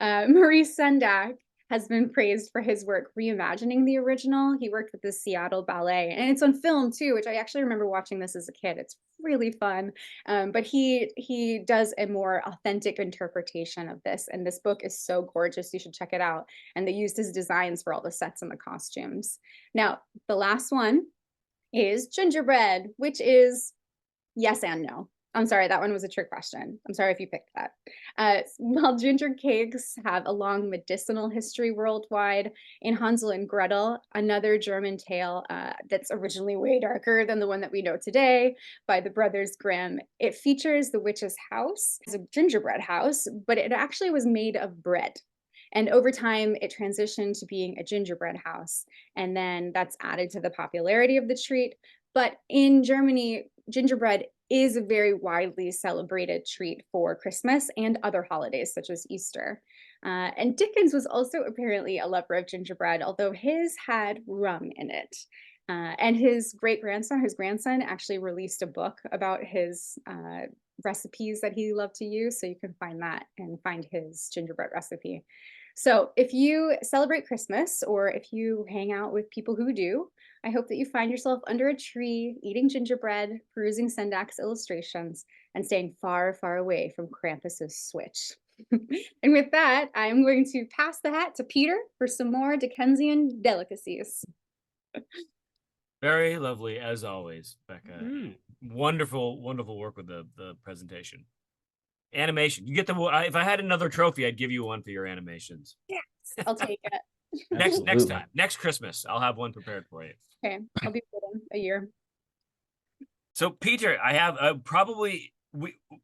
Speaker 4: Maurice Sendak has been praised for his work reimagining the original. He worked with the Seattle Ballet, and it's on film too, which I actually remember watching this as a kid. It's really fun. But he does a more authentic interpretation of this, and this book is so gorgeous. You should check it out. And they used his designs for all the sets and the costumes. Now, the last one is Gingerbread, which is yes and no. I'm sorry, that one was a trick question. I'm sorry if you picked that. While ginger cakes have a long medicinal history worldwide, in Hansel and Gretel, another German tale that's originally way darker than the one that we know today by the brothers Grimm, it features the witch's house as a gingerbread house, but it actually was made of bread. And over time, it transitioned to being a gingerbread house. And then that's added to the popularity of the treat. But in Germany, gingerbread is a very widely celebrated treat for Christmas and other holidays, such as Easter. And Dickens was also apparently a lover of gingerbread, although his had rum in it. And his grandson actually released a book about his recipes that he loved to use. So you can find that and find his gingerbread recipe. So if you celebrate Christmas, or if you hang out with people who do, I hope that you find yourself under a tree, eating gingerbread, perusing Sendak's illustrations, and staying far, far away from Krampus's switch. And with that, I'm going to pass the hat to Peter for some more Dickensian delicacies.
Speaker 1: Very lovely, as always, Becca. Wonderful, wonderful work with the presentation. Animation. You get the. If I had another trophy, I'd give you one for your animations.
Speaker 4: Yes, I'll take it.
Speaker 1: Next time, next Christmas, I'll have one prepared for you.
Speaker 4: Okay, I'll be waiting a year.
Speaker 1: So, Peter, I have probably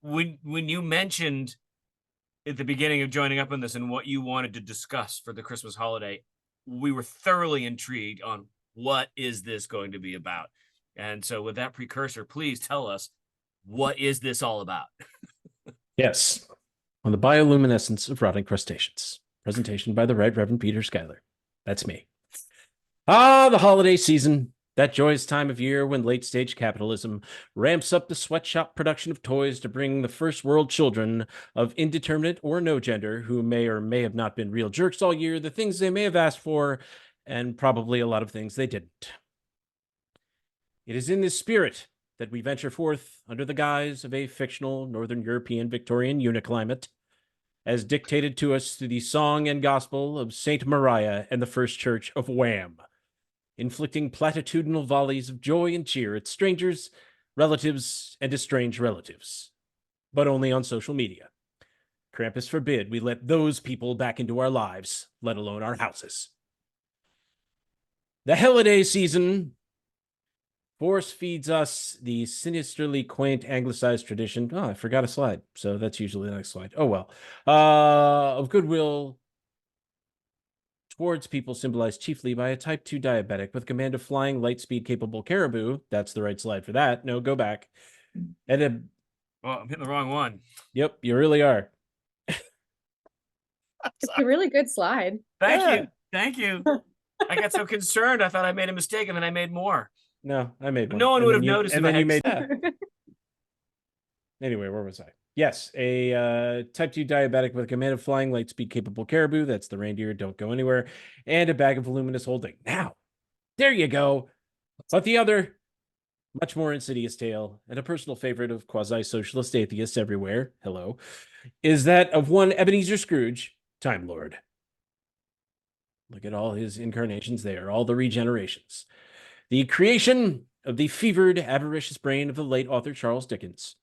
Speaker 1: when you mentioned at the beginning of joining up on this and what you wanted to discuss for the Christmas holiday, we were thoroughly intrigued on what is this going to be about. And so, with that precursor, please tell us, what is this all about?
Speaker 5: Yes, on the bioluminescence of rotting crustaceans. Presentation by the Right Reverend Peter Schuyler. That's me. The holiday season, that joyous time of year when late-stage capitalism ramps up the sweatshop production of toys to bring the first world children of indeterminate or no gender, who may or may have not been real jerks all year, the things they may have asked for, and probably a lot of things they didn't. It is in this spirit that we venture forth under the guise of a fictional Northern European Victorian uniclimate, as dictated to us through the song and gospel of Saint Mariah and the First Church of Wham, inflicting platitudinal volleys of joy and cheer at strangers, relatives, and estranged relatives, but only on social media. Krampus forbid we let those people back into our lives, let alone our houses. The holiday season force feeds us the sinisterly quaint anglicized tradition. Oh, I forgot a slide. So that's usually the next slide. Oh, well. Of goodwill towards people symbolized chiefly by a type 2 diabetic with command of flying light speed capable caribou. That's the right slide for that. No, go back. And
Speaker 1: Well, I'm hitting the wrong one.
Speaker 5: Yep, you really are.
Speaker 4: It's a really good slide.
Speaker 1: Thank you. I got so concerned. I thought I made a mistake, and then I made more.
Speaker 5: No, I made one.
Speaker 1: No one
Speaker 5: And
Speaker 1: would
Speaker 5: then
Speaker 1: have
Speaker 5: you-
Speaker 1: noticed
Speaker 5: And
Speaker 1: if I
Speaker 5: then you
Speaker 1: had-
Speaker 5: made. Anyway, where was I? Yes, a type 2 diabetic with a command of flying light speed capable caribou. That's the reindeer. Don't go anywhere. And a bag of voluminous holding. Now, there you go. But the other, much more insidious tale, and a personal favorite of quasi-socialist atheists everywhere, hello, is that of one Ebenezer Scrooge, Time Lord. Look at all his incarnations there, all the regenerations. The creation of the fevered, avaricious brain of the late author Charles Dickens.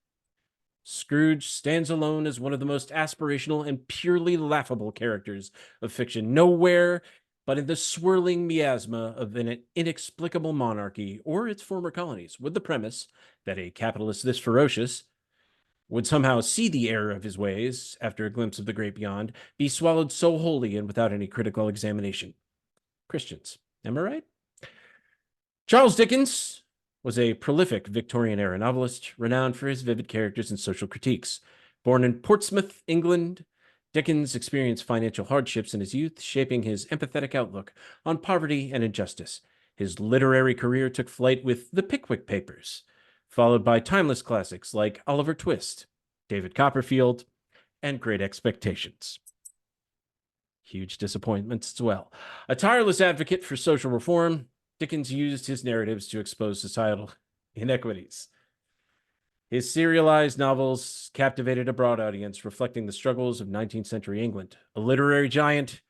Speaker 5: Scrooge stands alone as one of the most aspirational and purely laughable characters of fiction, nowhere but in the swirling miasma of an inexplicable monarchy or its former colonies, with the premise that a capitalist this ferocious would somehow see the error of his ways after a glimpse of the great beyond, be swallowed so wholly and without any critical examination. Christians, am I right? Charles Dickens was a prolific Victorian-era novelist, renowned for his vivid characters and social critiques. Born in Portsmouth, England, Dickens experienced financial hardships in his youth, shaping his empathetic outlook on poverty and injustice. His literary career took flight with The Pickwick Papers, followed by timeless classics like Oliver Twist, David Copperfield, and Great Expectations. Huge disappointments as well. A tireless advocate for social reform, Dickens used his narratives to expose societal inequities. His serialized novels captivated a broad audience, reflecting the struggles of 19th century England. A literary giant,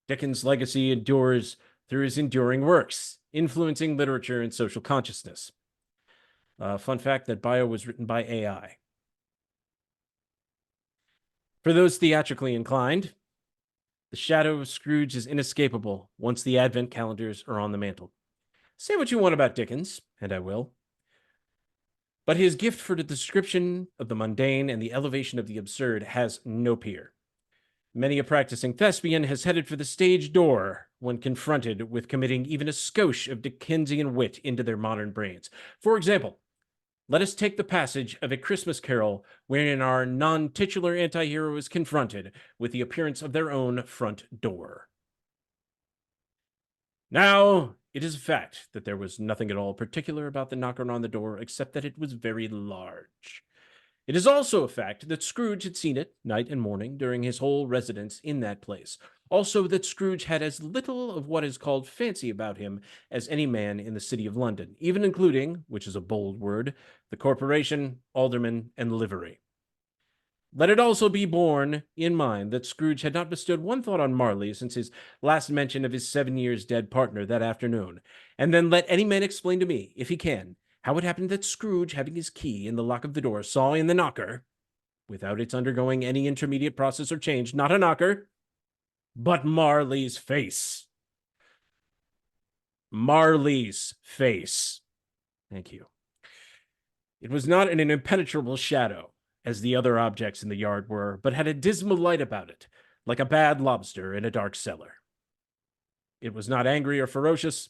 Speaker 5: Dickens' legacy endures through his enduring works, influencing literature and social consciousness. Fun fact that Bio was written by AI. For those theatrically inclined, the shadow of Scrooge is inescapable once the advent calendars are on the mantle. Say what you want about Dickens, and I will. But his gift for the description of the mundane and the elevation of the absurd has no peer. Many a practicing thespian has headed for the stage door when confronted with committing even a skosh of Dickensian wit into their modern brains. For example, let us take the passage of A Christmas Carol wherein our non-titular anti-hero is confronted with the appearance of their own front door. Now, it is a fact that there was nothing at all particular about the knocker on the door except that it was very large. It is also a fact that Scrooge had seen it night and morning during his whole residence in that place. Also that Scrooge had as little of what is called fancy about him as any man in the city of London, even including, which is a bold word, the corporation, aldermen, and livery. Let it also be borne in mind that Scrooge had not bestowed one thought on Marley since his last mention of his 7 years dead partner that afternoon. And then let any man explain to me, if he can, how it happened that Scrooge, having his key in the lock of the door, saw in the knocker, without its undergoing any intermediate process or change, not a knocker, but Marley's face. Marley's face. Thank you. It was not in an impenetrable shadow, as the other objects in the yard were, but had a dismal light about it, like a bad lobster in a dark cellar. It was not angry or ferocious,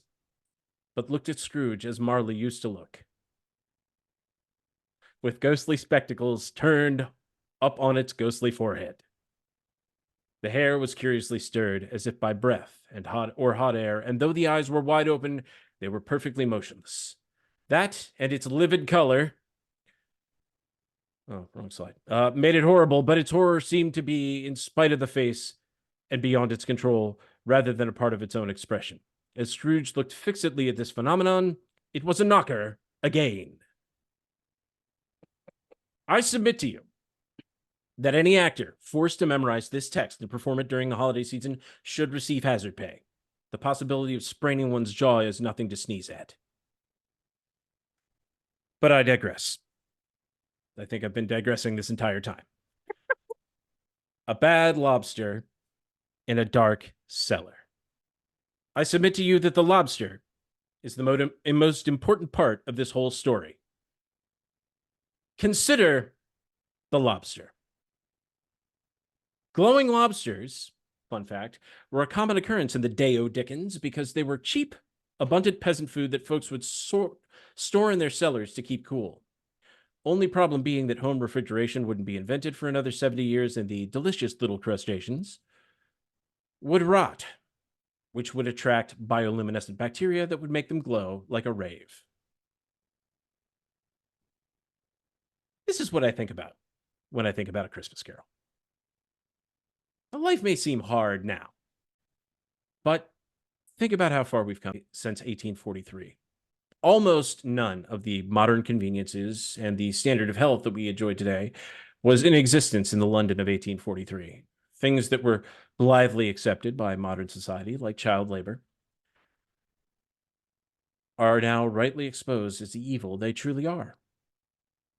Speaker 5: but looked at Scrooge as Marley used to look, with ghostly spectacles turned up on its ghostly forehead. The hair was curiously stirred, as if by breath and hot air, and though the eyes were wide open, they were perfectly motionless. That and its livid color wrong slide. Made it horrible, but its horror seemed to be in spite of the face and beyond its control, rather than a part of its own expression. As Scrooge looked fixedly at this phenomenon, it was a knocker again. I submit to you that any actor forced to memorize this text and perform it during the holiday season should receive hazard pay. The possibility of spraining one's jaw is nothing to sneeze at. But I digress. I think I've been digressing this entire time. A bad lobster in a dark cellar. I submit to you that the lobster is the most important part of this whole story. Consider the lobster. Glowing lobsters, fun fact, were a common occurrence in the day-o Dickens because they were cheap, abundant peasant food that folks would store in their cellars to keep cool. Only problem being that home refrigeration wouldn't be invented for another 70 years and the delicious little crustaceans would rot, which would attract bioluminescent bacteria that would make them glow like a rave. This is what I think about when I think about A Christmas Carol. Life may seem hard now, but think about how far we've come since 1843. Almost none of the modern conveniences and the standard of health that we enjoy today was in existence in the London of 1843. Things that were blithely accepted by modern society, like child labor, are now rightly exposed as the evil they truly are.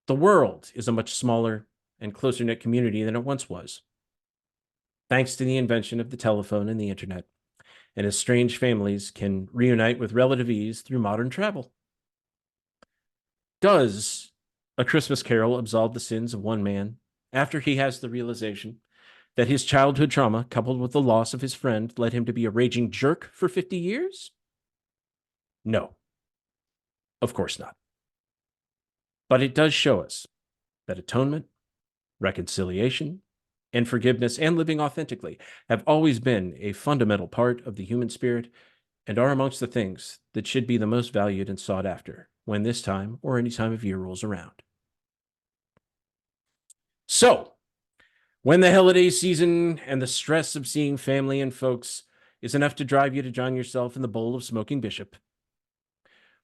Speaker 5: The world is a much smaller and closer-knit community than it once was, thanks to the invention of the telephone and the internet, and estranged families can reunite with relative ease through modern travel. Does A Christmas Carol absolve the sins of one man after he has the realization that his childhood trauma, coupled with the loss of his friend, led him to be a raging jerk for 50 years? No, of course not. But it does show us that atonement, reconciliation, and forgiveness and living authentically have always been a fundamental part of the human spirit and are amongst the things that should be the most valued and sought after when this time or any time of year rolls around. So, when the holiday season and the stress of seeing family and folks is enough to drive you to drown yourself in the bowl of smoking bishop,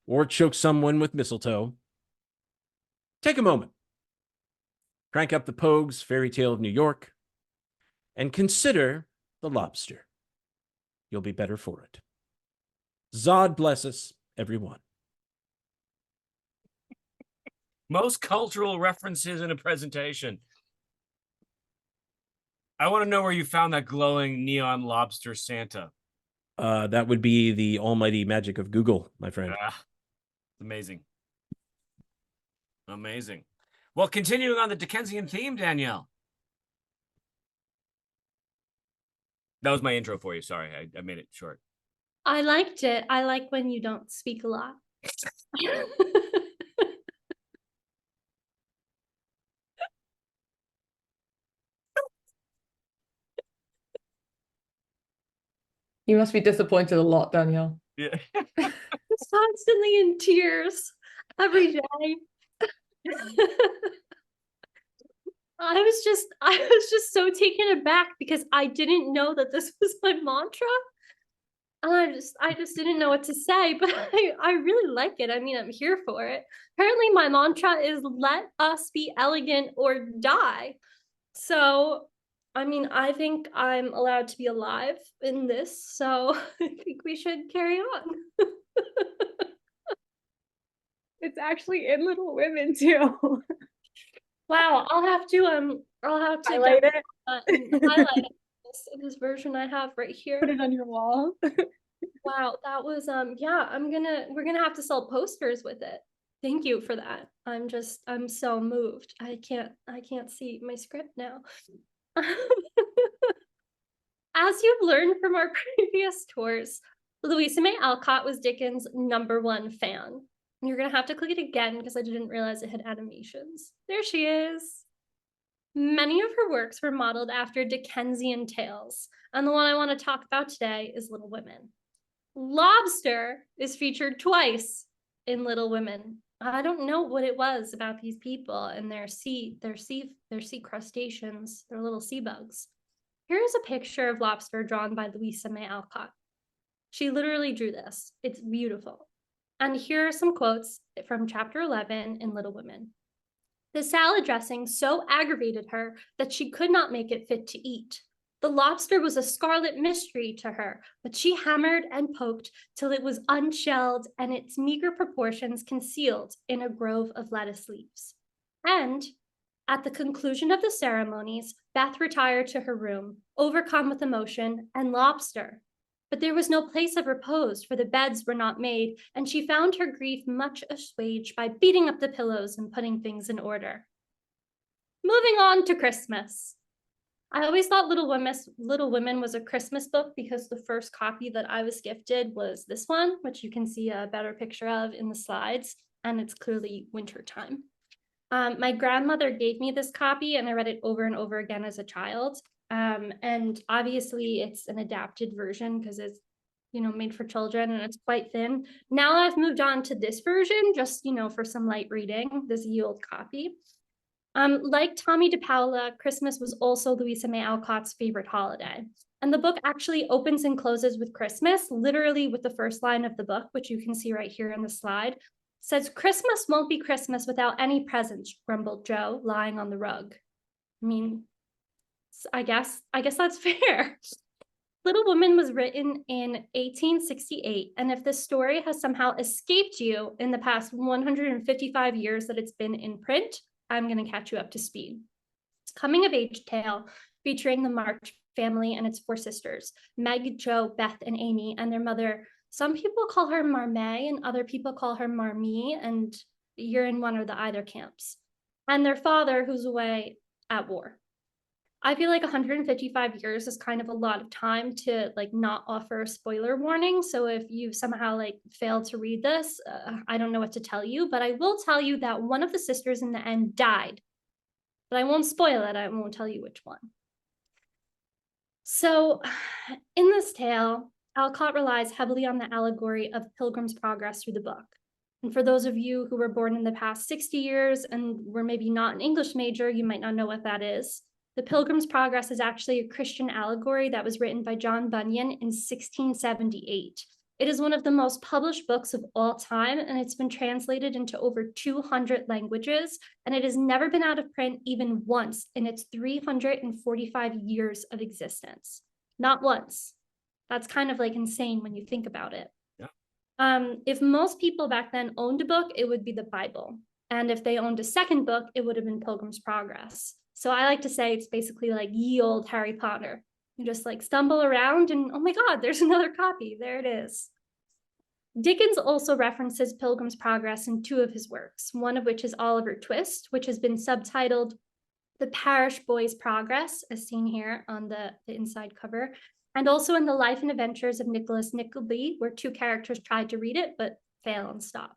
Speaker 5: or choke someone with mistletoe, take a moment, crank up the Pogue's Fairy Tale of New York, and consider the lobster. You'll be better for it. Zod bless us, everyone.
Speaker 1: Most cultural references in a presentation. I want to know where you found that glowing neon lobster Santa.
Speaker 5: That would be the almighty magic of Google, my friend.
Speaker 1: Amazing. Amazing. Well, continuing on the Dickensian theme, Danielle. That was my intro for you. Sorry, I made it short.
Speaker 2: I liked it. I like when you don't speak a lot.
Speaker 3: You must be disappointed a lot, Danielle.
Speaker 1: Yeah.
Speaker 2: Just constantly in tears every day. I was just so taken aback because I didn't know that this was my mantra. And I just didn't know what to say, but I really like it. I mean, I'm here for it. Apparently my mantra is let us be elegant or die. So, I mean, I think I'm allowed to be alive in this, so I think we should carry on.
Speaker 4: It's actually in Little Women too.
Speaker 2: Wow, I'll have to
Speaker 4: Highlight
Speaker 2: get
Speaker 4: it.
Speaker 2: and highlight it. This version I have right here.
Speaker 4: Put it on your wall.
Speaker 2: Wow, that was yeah, we're gonna have to sell posters with it. Thank you for that. I'm so moved. I can't see my script now. As you've learned from our previous tours, Louisa May Alcott was Dickens' #1 fan. You're gonna have to click it again because I didn't realize it had animations. There she is. Many of her works were modeled after Dickensian tales, and the one I want to talk about today is Little Women. Lobster is featured twice in Little Women. I don't know what it was about these people and their sea crustaceans, their little sea bugs. Here is a picture of lobster drawn by Louisa May Alcott. She literally drew this. It's beautiful. And here are some quotes from chapter 11 in Little Women. The salad dressing so aggravated her that she could not make it fit to eat. The lobster was a scarlet mystery to her, but she hammered and poked till it was unshelled and its meager proportions concealed in a grove of lettuce leaves. And at the conclusion of the ceremonies, Beth retired to her room, overcome with emotion and lobster. But there was no place of repose, for the beds were not made, and she found her grief much assuaged by beating up the pillows and putting things in order. Moving on to Christmas. I always thought Little Women was a Christmas book because the first copy that I was gifted was this one, which you can see a better picture of in the slides, and it's clearly wintertime. My grandmother gave me this copy and I read it over and over again as a child. And obviously it's an adapted version because it's, made for children and it's quite thin. Now I've moved on to this version, just, for some light reading, this Yule copy. Like Tommy DePaola, Christmas was also Louisa May Alcott's favorite holiday. And the book actually opens and closes with Christmas, literally with the first line of the book, which you can see right here in the slide. Says, "Christmas won't be Christmas without any presents," grumbled Joe, lying on the rug. I mean, I guess that's fair. Little Women was written in 1868, and if this story has somehow escaped you in the past 155 years that it's been in print, I'm going to catch you up to speed. It's a coming-of-age tale featuring the March family and its 4 sisters, Meg, Jo, Beth, and Amy, and their mother. Some people call her Marmee and other people call her Marmee, and you're in one or the either camps. And their father, who's away at war. I feel like 155 years is kind of a lot of time to not offer a spoiler warning. So if you've somehow failed to read this, I don't know what to tell you, but I will tell you that one of the sisters in the end died. But I won't spoil it. I won't tell you which one. So in this tale, Alcott relies heavily on the allegory of Pilgrim's Progress through the book. And for those of you who were born in the past 60 years and were maybe not an English major, you might not know what that is. The Pilgrim's Progress is actually a Christian allegory that was written by John Bunyan in 1678. It is one of the most published books of all time, and it's been translated into over 200 languages, and it has never been out of print even once in its 345 years of existence. Not once. That's kind of like insane when you think about it. Yeah. If most people back then owned a book, it would be the Bible. And if they owned a second book, it would have been Pilgrim's Progress. So I like to say it's basically like ye old Harry Potter. You just like stumble around and, oh my God, there's another copy. There it is. Dickens also references Pilgrim's Progress in two of his works, one of which is Oliver Twist, which has been subtitled The Parish Boy's Progress, as seen here on the inside cover, and also in The Life and Adventures of Nicholas Nickleby, where two characters tried to read it but fail and stop.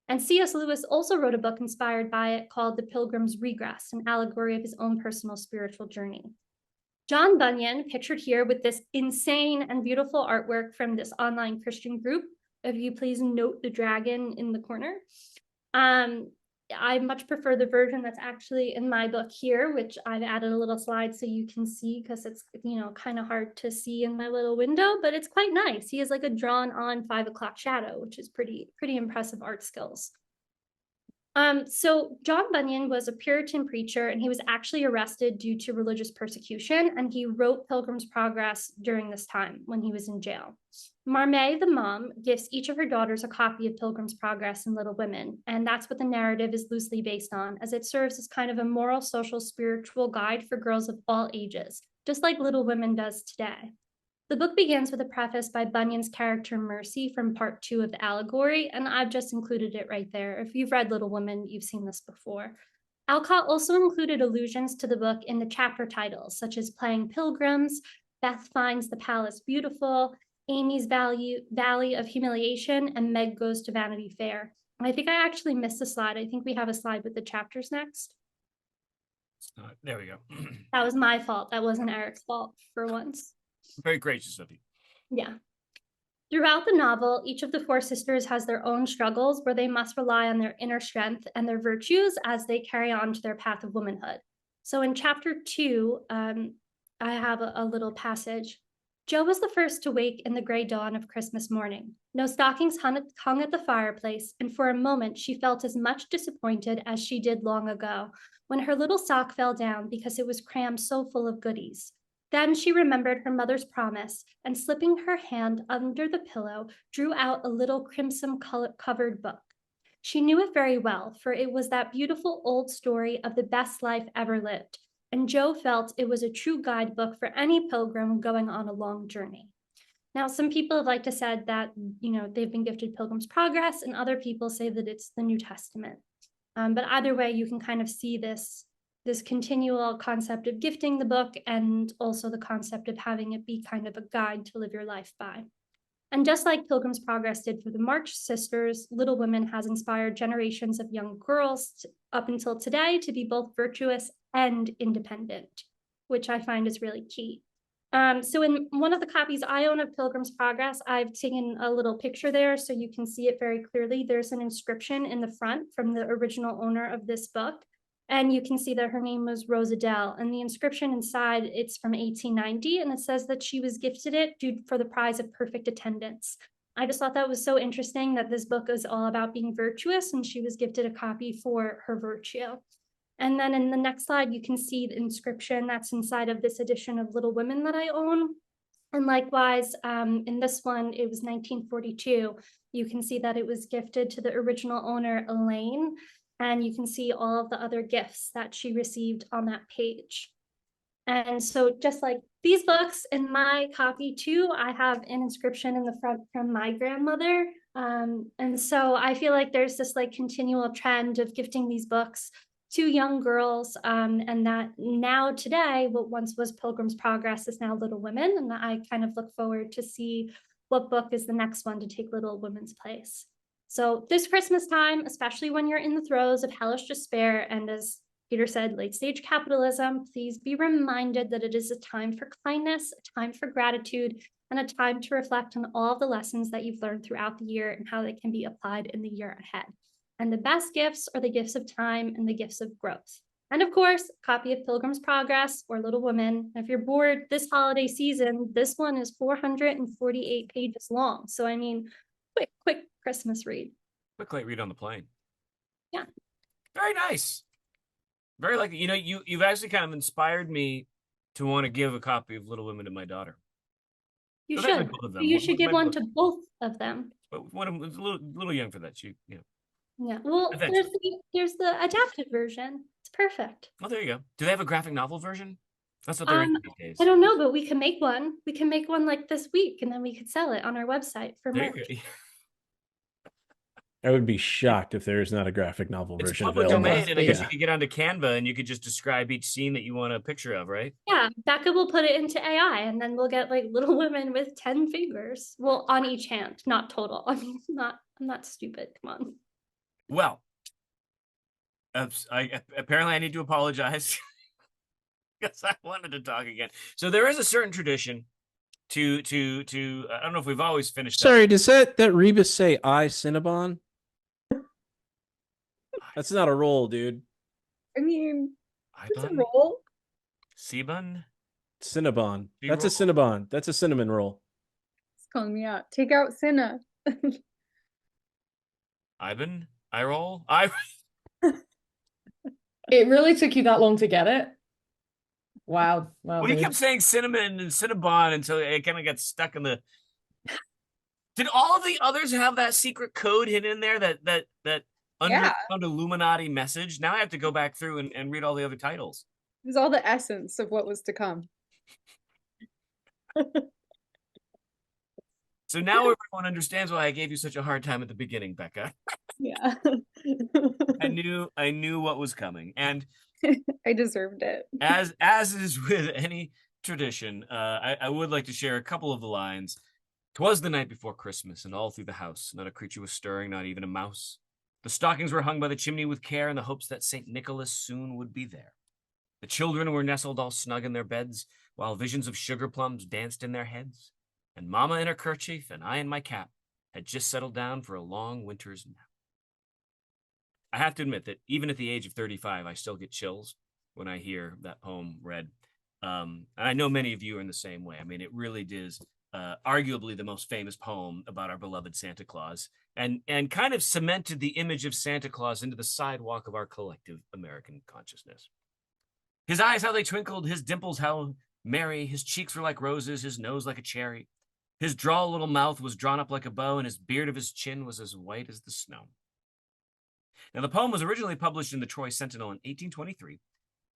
Speaker 2: And C.S. Lewis also wrote a book inspired by it called The Pilgrim's Regress, an allegory of his own personal spiritual journey. John Bunyan, pictured here with this insane and beautiful artwork from this online Christian group. If you please note the dragon in the corner. I much prefer the version that's actually in my book here, which I've added a little slide so you can see, because it's, you know, kind of hard to see in my little window, but it's quite nice. He has like a drawn on 5 o'clock shadow, which is pretty impressive art skills. So John Bunyan was a Puritan preacher, and he was actually arrested due to religious persecution, and he wrote Pilgrim's Progress during this time when he was in jail. Marmee, the mom, gives each of her daughters a copy of Pilgrim's Progress and Little Women, and that's what the narrative is loosely based on, as it serves as kind of a moral, social, spiritual guide for girls of all ages, just like Little Women does today. The book begins with a preface by Bunyan's character Mercy from part 2 of the allegory, and I've just included it right there. If you've read Little Women, you've seen this before. Alcott also included allusions to the book in the chapter titles, such as Playing Pilgrims, Beth Finds the Palace Beautiful, Amy's Valley of Humiliation, and Meg Goes to Vanity Fair. I think I actually missed a slide. I think we have a slide with the chapters next.
Speaker 1: There we go.
Speaker 2: That was my fault. That wasn't Eric's fault for once.
Speaker 1: Very gracious of you.
Speaker 2: Yeah. Throughout the novel, each of the 4 sisters has their own struggles where they must rely on their inner strength and their virtues as they carry on to their path of womanhood. So in chapter 2, I have a little passage. Jo was the first to wake in the gray dawn of Christmas morning. No stockings hung at the fireplace, and for a moment she felt as much disappointed as she did long ago, when her little sock fell down because it was crammed so full of goodies. Then she remembered her mother's promise, and slipping her hand under the pillow, drew out a little crimson-covered book. She knew it very well, for it was that beautiful old story of the best life ever lived, and Jo felt it was a true guidebook for any pilgrim going on a long journey. Now, some people have liked to said that, you know, they've been gifted Pilgrim's Progress, and other people say that it's the New Testament. But either way, you can kind of see this continual concept of gifting the book, and also the concept of having it be kind of a guide to live your life by. And just like Pilgrim's Progress did for the March sisters, Little Women has inspired generations of young girls up until today to be both virtuous and independent, which I find is really key. So in one of the copies I own of Pilgrim's Progress, I've taken a little picture there so you can see it very clearly. There's an inscription in the front from the original owner of this book. And you can see that her name was Rosadell, and the inscription inside, it's from 1890, and it says that she was gifted it for the prize of perfect attendance. I just thought that was so interesting that this book is all about being virtuous, and she was gifted a copy for her virtue. And then in the next slide, you can see the inscription that's inside of this edition of Little Women that I own. And likewise, in this one, it was 1942. You can see that it was gifted to the original owner, Elaine. And you can see all of the other gifts that she received on that page. And so just like these books in my copy too, I have an inscription in the front from my grandmother. And so I feel like there's this like continual trend of gifting these books to young girls, and that now today, what once was Pilgrim's Progress is now Little Women. And I kind of look forward to see what book is the next one to take Little Women's place. So this Christmas time, especially when you're in the throes of hellish despair, and as Peter said, late stage capitalism, please be reminded that it is a time for kindness, a time for gratitude, and a time to reflect on all the lessons that you've learned throughout the year and how they can be applied in the year ahead. And the best gifts are the gifts of time and the gifts of growth. And of course, a copy of Pilgrim's Progress or Little Women. If you're bored this holiday season, this one is 448 pages long. So I mean, quick Christmas read.
Speaker 1: Quick light read on the plane.
Speaker 2: Yeah.
Speaker 1: Very nice. Very like, you know, you've actually kind of inspired me to want to give a copy of Little Women to my daughter.
Speaker 2: You
Speaker 1: So that's
Speaker 2: should.
Speaker 1: both of them.
Speaker 2: You should give
Speaker 1: My
Speaker 2: one
Speaker 1: book-
Speaker 2: to both of them.
Speaker 1: But one of them was a little young for that. She, you know.
Speaker 2: Yeah. Well,
Speaker 1: Eventually.
Speaker 2: there's the adapted version. It's perfect.
Speaker 1: Oh, there you go. Do they have a graphic novel version? That's what they're in these days.
Speaker 2: I don't know, but we can make one. We can make one like this week, and then we could sell it on our website for
Speaker 1: There you
Speaker 2: merch.
Speaker 1: go.
Speaker 5: I would be shocked if there is not a graphic novel
Speaker 1: It's
Speaker 5: version
Speaker 1: public
Speaker 5: available.
Speaker 1: domain, and I guess
Speaker 5: Yeah.
Speaker 1: you could get onto Canva and you could just describe each scene that you want a picture of, right?
Speaker 2: Yeah, Becca will put it into AI, and then we'll get like Little Women with 10 fingers. Well, on each hand, not total. I mean, I'm not stupid. Come on.
Speaker 1: Well, apparently I need to apologize because I wanted to talk again. So there is a certain tradition to I don't know if we've always finished.
Speaker 5: Sorry, does that Rebus say I Cinnabon? That's not a roll, dude.
Speaker 4: I mean, it's a
Speaker 1: Ibon?
Speaker 4: roll.
Speaker 1: Sebun?
Speaker 5: Cinnabon.
Speaker 1: Big
Speaker 5: That's a
Speaker 1: roll.
Speaker 5: Cinnabon. That's a cinnamon roll.
Speaker 4: It's calling me out. Take out Cinna.
Speaker 1: Ivan? I roll? I
Speaker 3: It really took you that long to get it? Wow. Wow.
Speaker 1: Well, you
Speaker 3: dude.
Speaker 1: kept saying cinnamon and cinnabon until it kind of got stuck in the. Did all of the others have that secret code hidden in there? That
Speaker 4: Yeah.
Speaker 1: underground Illuminati message? Now I have to go back through and read all the other titles.
Speaker 4: It was all the essence of what was to come.
Speaker 1: So now everyone understands why I gave you such a hard time at the beginning, Becca.
Speaker 4: Yeah.
Speaker 1: I knew what was coming, and
Speaker 4: I deserved it.
Speaker 1: as is with any tradition, I would like to share a couple of the lines. "'Twas the night before Christmas, and all through the house not a creature was stirring, not even a mouse. The stockings were hung by the chimney with care in the hopes that St. Nicholas soon would be there. The children were nestled all snug in their beds, while visions of sugar plums danced in their heads. And Mamma in her kerchief and I in my cap had just settled down for a long winter's nap." I have to admit that even at the age of 35, I still get chills when I hear that poem read. And I know many of you are in the same way. I mean, it really is arguably the most famous poem about our beloved Santa Claus, and kind of cemented the image of Santa Claus into the sidewalk of our collective American consciousness. "His eyes, how they twinkled, his dimples, how merry, his cheeks were like roses, his nose like a cherry. His droll little mouth was drawn up like a bow, and his beard of his chin was as white as the snow." Now, the poem was originally published in the Troy Sentinel in 1823.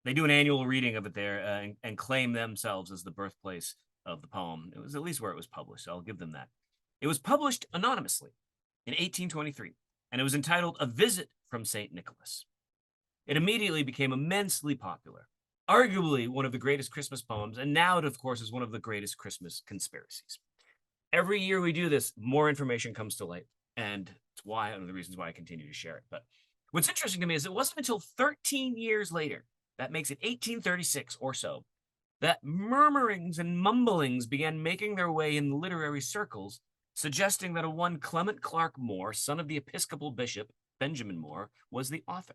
Speaker 1: They do an annual reading of it there and claim themselves as the birthplace of the poem. It was at least where it was published, so I'll give them that. It was published anonymously in 1823, and it was entitled "A Visit from St. Nicholas." It immediately became immensely popular, arguably one of the greatest Christmas poems, and now it, of course, is one of the greatest Christmas conspiracies. Every year we do this, more information comes to light, and it's one of the reasons why I continue to share it. But what's interesting to me is it wasn't until 13 years later, that makes it 1836 or so, that murmurings and mumblings began making their way in literary circles, suggesting that a one Clement Clarke Moore, son of the Episcopal Bishop Benjamin Moore, was the author.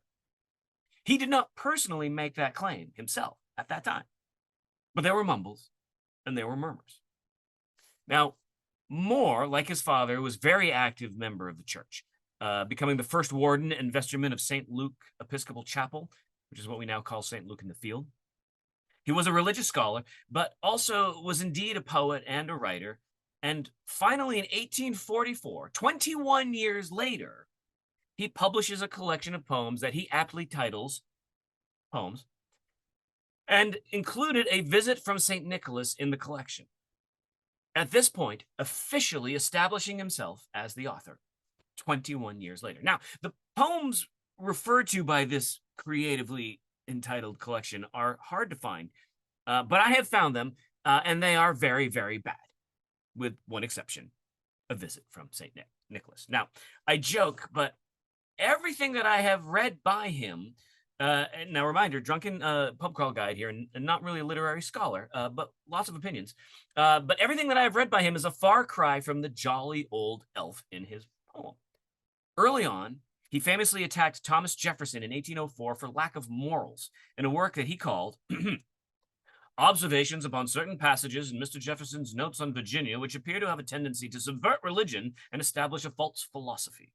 Speaker 1: He did not personally make that claim himself at that time, but there were mumbles and there were murmurs. Now, Moore, like his father, was a very active member of the church, becoming the first warden and vestryman of St. Luke Episcopal Chapel, which is what we now call St. Luke in the Field. He was a religious scholar, but also was indeed a poet and a writer. And finally, in 1844, 21 years later, he publishes a collection of poems that he aptly titles Poems, and included A Visit from St. Nicholas in the collection. At this point, officially establishing himself as the author 21 years later. Now, the poems referred to by this creatively entitled collection are hard to find, but I have found them, and they are very, very bad, with one exception, A Visit from St. Nicholas. Now, I joke, but everything that I have read by him And now, reminder, drunken pub crawl guide here, and not really a literary scholar, but lots of opinions. But everything that I've read by him is a far cry from the jolly old elf in his poem. Early on, he famously attacked Thomas Jefferson in 1804 for lack of morals in a work that he called Observations upon Certain Passages in Mr. Jefferson's Notes on Virginia, which appear to have a tendency to subvert religion and establish a false philosophy.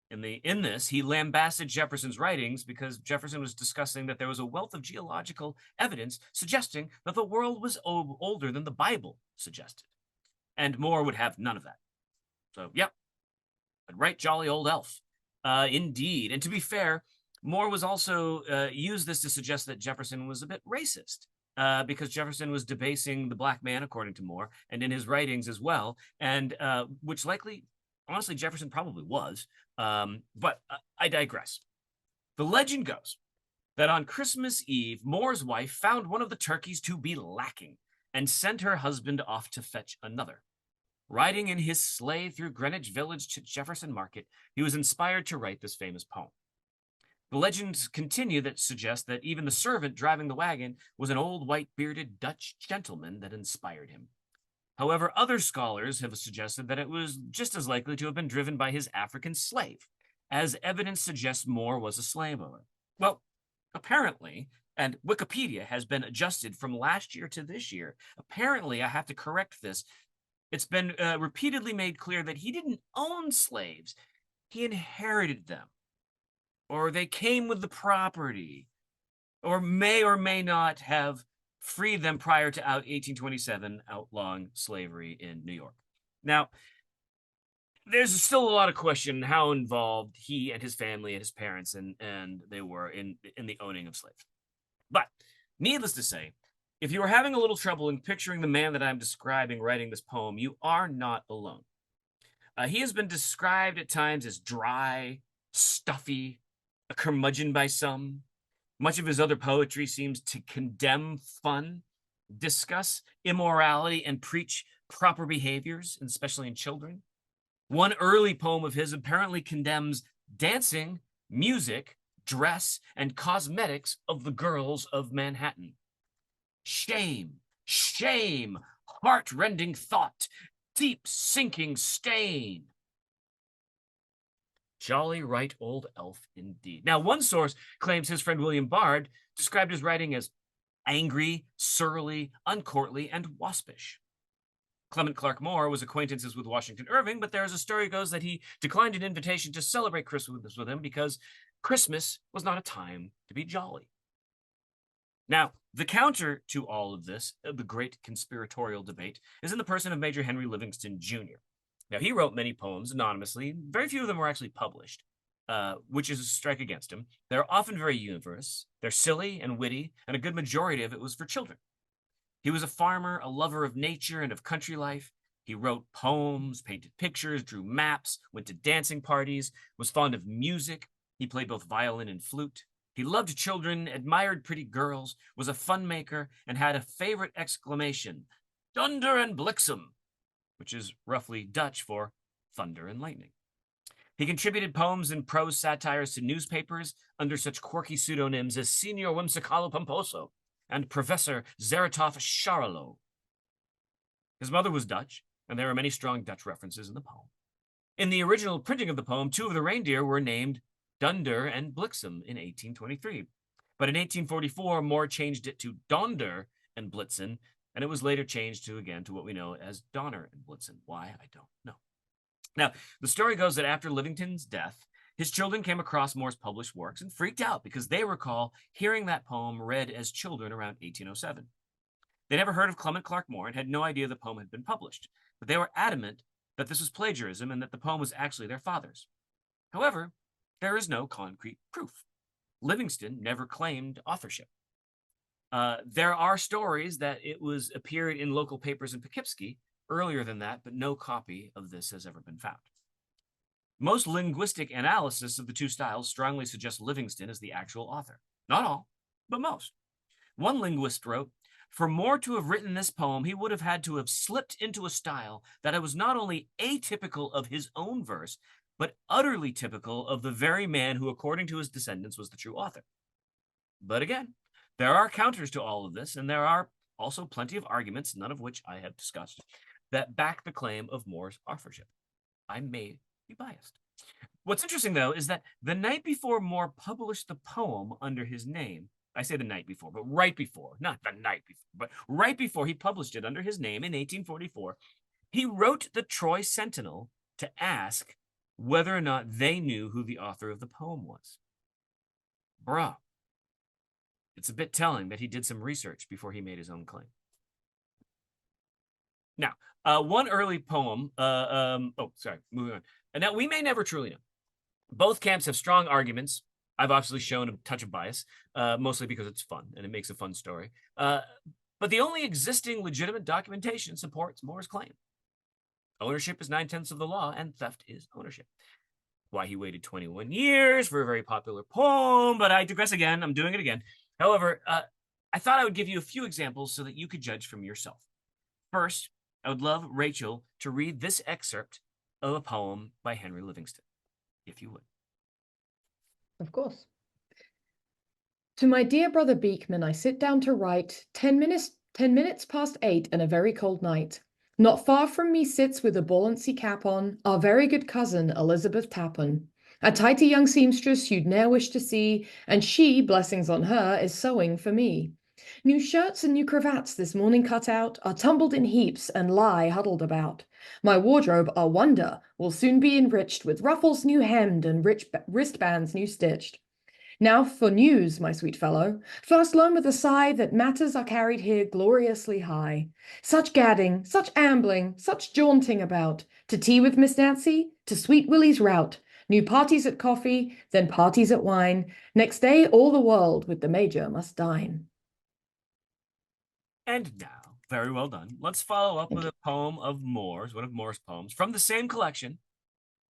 Speaker 1: In this, he lambasted Jefferson's writings because Jefferson was discussing that there was a wealth of geological evidence suggesting that the world was older than the Bible suggested. And Moore would have none of that. So, yep, but right jolly old elf. Indeed. And to be fair, Moore was also used this to suggest that Jefferson was a bit racist. Because Jefferson was debasing the black man, according to Moore, and in his writings as well, and which likely, honestly, Jefferson probably was. But I digress. The legend goes that on Christmas Eve, Moore's wife found one of the turkeys to be lacking and sent her husband off to fetch another. Riding in his sleigh through Greenwich Village to Jefferson Market, he was inspired to write this famous poem. The legends continue that suggest that even the servant driving the wagon was an old white-bearded Dutch gentleman that inspired him. However, other scholars have suggested that it was just as likely to have been driven by his African slave, as evidence suggests Moore was a slave owner. Well, apparently, and Wikipedia has been adjusted from last year to this year. Apparently, I have to correct this. It's been repeatedly made clear that he didn't own slaves. He inherited them, or they came with the property, or may not have freed them prior to 1827 outlawing slavery in New York. Now, there's still a lot of question how involved he and his family and his parents and they were in the owning of slaves. But needless to say, if you are having a little trouble in picturing the man that I'm describing writing this poem, you are not alone. He has been described at times as dry, stuffy, a curmudgeon by some. Much of his other poetry seems to condemn fun, discuss immorality, and preach proper behaviors, especially in children. One early poem of his apparently condemns dancing, music, dress, and cosmetics of the girls of Manhattan. Shame, shame, heart-rending thought, deep sinking stain. Jolly right old elf indeed. Now, one source claims his friend William Bard described his writing as angry, surly, uncourtly, and waspish. Clement Clarke Moore was acquaintances with Washington Irving, but there is a story goes that he declined an invitation to celebrate Christmas with him because Christmas was not a time to be jolly. Now, the counter to all of this, the great conspiratorial debate, is in the person of Major Henry Livingston Jr. Now, he wrote many poems anonymously. Very few of them were actually published, which is a strike against him. They're often very humorous. They're silly and witty, and a good majority of it was for children. He was a farmer, a lover of nature and of country life. He wrote poems, painted pictures, drew maps, went to dancing parties, was fond of music. He played both violin and flute. He loved children, admired pretty girls, was a fun maker, and had a favorite exclamation, "Dunder and Bliksem," which is roughly Dutch for thunder and lightning. He contributed poems and prose satires to newspapers under such quirky pseudonyms as Signor Whimsicalo Pomposo and Professor Zeratov Charolo. His mother was Dutch, and there are many strong Dutch references in the poem. In the original printing of the poem, two of the reindeer were named Dunder and Bliksem in 1823. But in 1844, Moore changed it to Donder and Blitzen, and it was later changed to what we know as Donner and Blitzen. Why? I don't know. Now, the story goes that after Livingston's death, his children came across Moore's published works and freaked out because they recall hearing that poem read as children around 1807. They never heard of Clement Clarke Moore and had no idea the poem had been published, but they were adamant that this was plagiarism and that the poem was actually their father's. However, there is no concrete proof. Livingston never claimed authorship. There are stories that it appeared in local papers in Poughkeepsie earlier than that, but no copy of this has ever been found. Most linguistic analysis of the two styles strongly suggests Livingston as the actual author. Not all, but most. One linguist wrote, "For Moore to have written this poem, he would have had to have slipped into a style that was not only atypical of his own verse, but utterly typical of the very man who, according to his descendants, was the true author. But again, there are counters to all of this, and there are also plenty of arguments, none of which I have discussed, that back the claim of Moore's authorship. I may be biased. What's interesting, though, is that the night before Moore published the poem under his name, I say the night before, but right before, not the night before, but right before he published it under his name in 1844, he wrote the Troy Sentinel to ask whether or not they knew who the author of the poem was. Bruh. It's a bit telling that he did some research before he made his own claim. Now, one early poem, moving on. And now, we may never truly know. Both camps have strong arguments. I've obviously shown a touch of bias, mostly because it's fun and it makes a fun story. But the only existing legitimate documentation supports Moore's claim. Ownership is 9/10 of the law, and theft is ownership. Why he waited 21 years for a very popular poem, but I digress again. I'm doing it again. However, I thought I would give you a few examples so that you could judge from yourself. First, I would love Rachel to read this excerpt of a poem by Henry Livingston, if you would.
Speaker 3: Of course. To my dear brother Beekman, I sit down to write 10 minutes past 8 and a very cold night. Not far from me sits with a buoyancy cap on our very good cousin Elizabeth Tappan, a tighty young seamstress you'd ne'er wish to see, and she, blessings on her, is sewing for me. New shirts and new cravats this morning cut out are tumbled in heaps and lie huddled about. My wardrobe, a wonder, will soon be enriched with ruffles new hemmed and rich wristbands new stitched. Now for news, my sweet fellow. First learn with a sigh that matters are carried here gloriously high. Such gadding, such ambling, such jaunting about. To tea with Miss Nancy, to Sweet Willie's rout. New parties at coffee, then parties at wine. Next day all the world with the Major must dine.
Speaker 1: And now, very well done. Let's follow up with a poem of Moore's, one of Moore's poems, from the same collection,